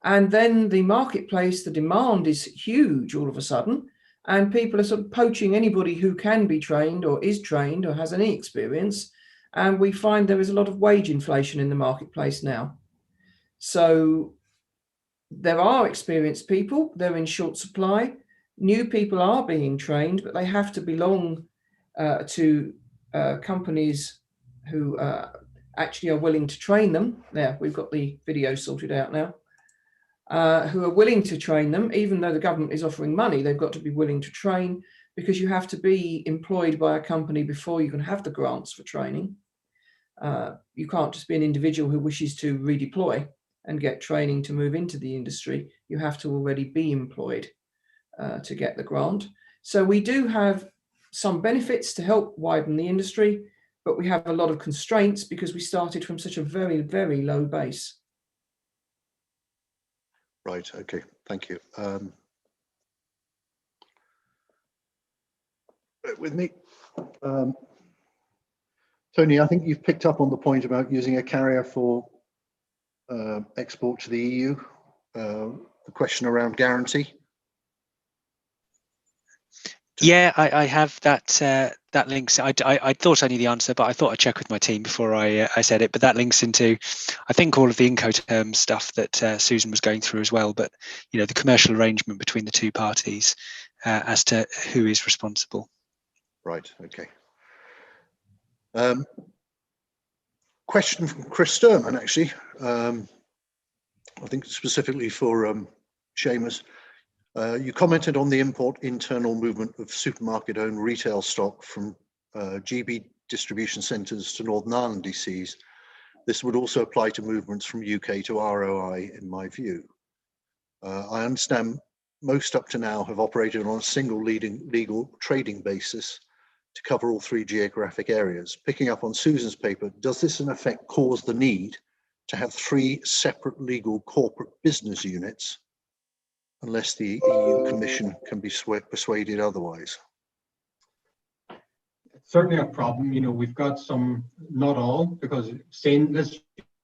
And then the marketplace, the demand is huge all of a sudden, and people are sort of poaching anybody who can be trained or is trained or has any experience. And we find there is a lot of wage inflation in the marketplace now. So there are experienced people, they're in short supply. New people are being trained, but they have to belong to companies who actually are willing to train them. There, we've got the video sorted out now. Who are willing to train them, even though the government is offering money, they've got to be willing to train, because you have to be employed by a company before you can have the grants for training. You can't just be an individual who wishes to redeploy and get training to move into the industry. You have to already be employed to get the grant. So we do have some benefits to help widen the industry, but we have a lot of constraints because we started from such a very, very low base. Right, okay, thank you. With me, Tony, I think you've picked up on the point about using a carrier for export to the EU, the question around guarantee. Yeah, I have that that links. I thought I knew the answer, but I thought I'd check with my team before I said it. But that links into, I think, all of the Inco Terms stuff that Susan was going through as well. But you know, the commercial arrangement between the two parties as to who is responsible. Right. Okay. Question from Chris Sturman, actually. I think specifically for Seamus. You commented on the internal movement of supermarket-owned retail stock from GB distribution centres to Northern Ireland DCs. This would also apply to movements from UK to ROI, in my view. I understand most up to now have operated on a single legal trading basis to cover all three geographic areas. Picking up on Susan's paper, does this in effect cause the need to have three separate legal corporate business units, unless the EU Commission can be persuaded otherwise? It's certainly a problem. You know, we've got some, not all, because let's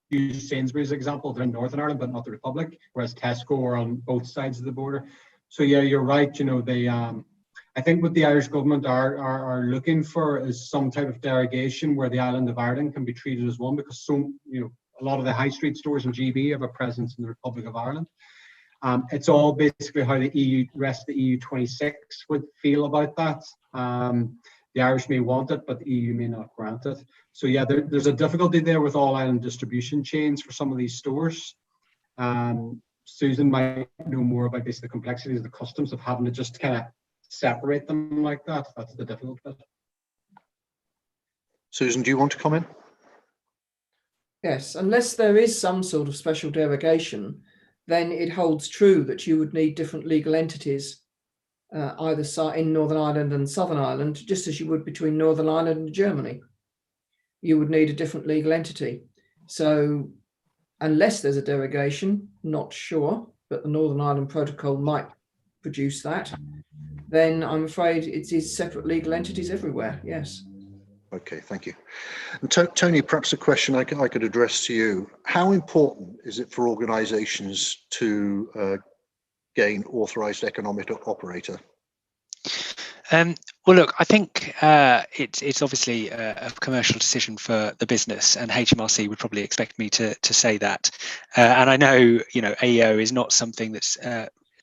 use Sainsbury's example. They're in Northern Ireland, but not the Republic, whereas Tesco are on both sides of the border. So yeah, you're right. You know, they, I think what the Irish government are looking for is some type of derogation where the island of Ireland can be treated as one, because a lot of the high street stores in GB have a presence in the Republic of Ireland. It's all basically how the rest of the EU 26 would feel about that. The Irish may want it, but the EU may not grant it. So yeah, there's a difficulty there with all island distribution chains for some of these stores. Susan might know more about basically the complexities of the customs of having to just kind of separate them like that. That's the difficult bit. Susan, do you want to comment? Yes, unless there is some sort of special derogation, then it holds true that you would need different legal entities, either in Northern Ireland and Southern Ireland, just as you would between Northern Ireland and Germany. You would need a different legal entity. So unless there's a derogation, not sure, but the Northern Ireland Protocol might produce that, then I'm afraid it is separate legal entities everywhere, yes. Okay, thank you. And Tony, perhaps a question I could address to you. How important is it for organisations to gain authorised economic operator? Well, look, I think it's obviously a commercial decision for the business, and HMRC would probably expect me to say that. And I know, you know, AEO is not something that's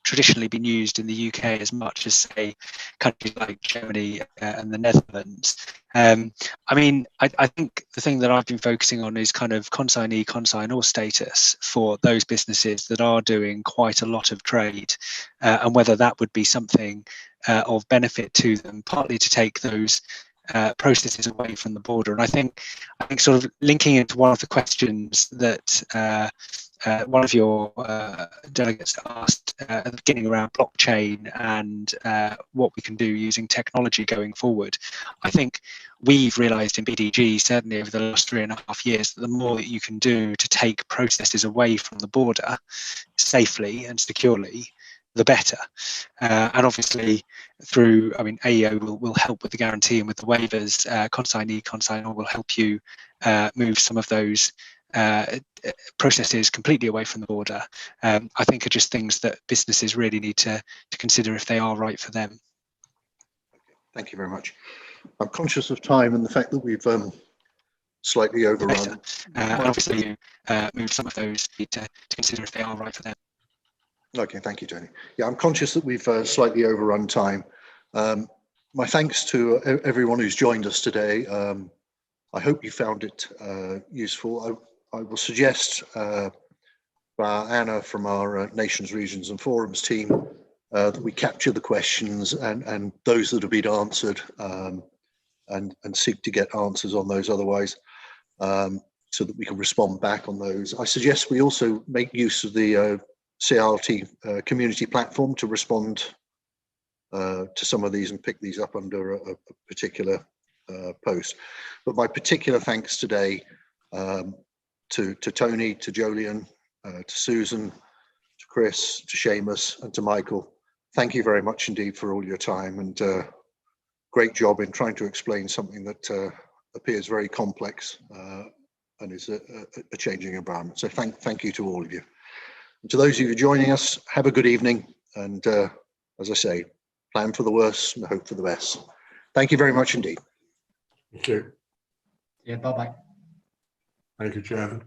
traditionally been used in the UK as much as, say, countries like Germany and the Netherlands. I mean, I think the thing that I've been focusing on is kind of consignee, consignor status for those businesses that are doing quite a lot of trade, and whether that would be something of benefit to them, partly to take those processes away from the border. And I think sort of linking into one of the questions that one of your delegates asked at the beginning around blockchain and what we can do using technology going forward. I think we've realised in BDG, certainly over the last 3.5 years, that the more that you can do to take processes away from the border safely and securely, the better. And obviously through, I mean, AEO will help with the guarantee and with the waivers. Consignee, consignor will help you move some of those processes completely away from the border. I think are just things that businesses really need to consider if they are right for them. Thank you very much. I'm conscious of time and the fact that we've slightly overrun. And obviously you move some of those to consider if they are right for them. Okay, thank you, Tony. Yeah, I'm conscious that we've slightly overrun time. My thanks to everyone who's joined us today. I hope you found it useful. I will suggest Anna from our Nations, Regions and Forums team that we capture the questions and those that have been answered and seek to get answers on those otherwise, so that we can respond back on those. I suggest we also make use of the CRT community platform to respond to some of these and pick these up under a particular post. But my particular thanks today to Tony, to Jolyon, to Susan, to Chris, to Seamus and to Michael. Thank you very much indeed for all your time, and great job in trying to explain something that appears very complex and is a changing environment. So thank you to all of you. And to those of you joining us, have a good evening, and as I say, plan for the worst and hope for the best. Thank you very much indeed. Thank you. Yeah, bye-bye. Thank you, Chairman.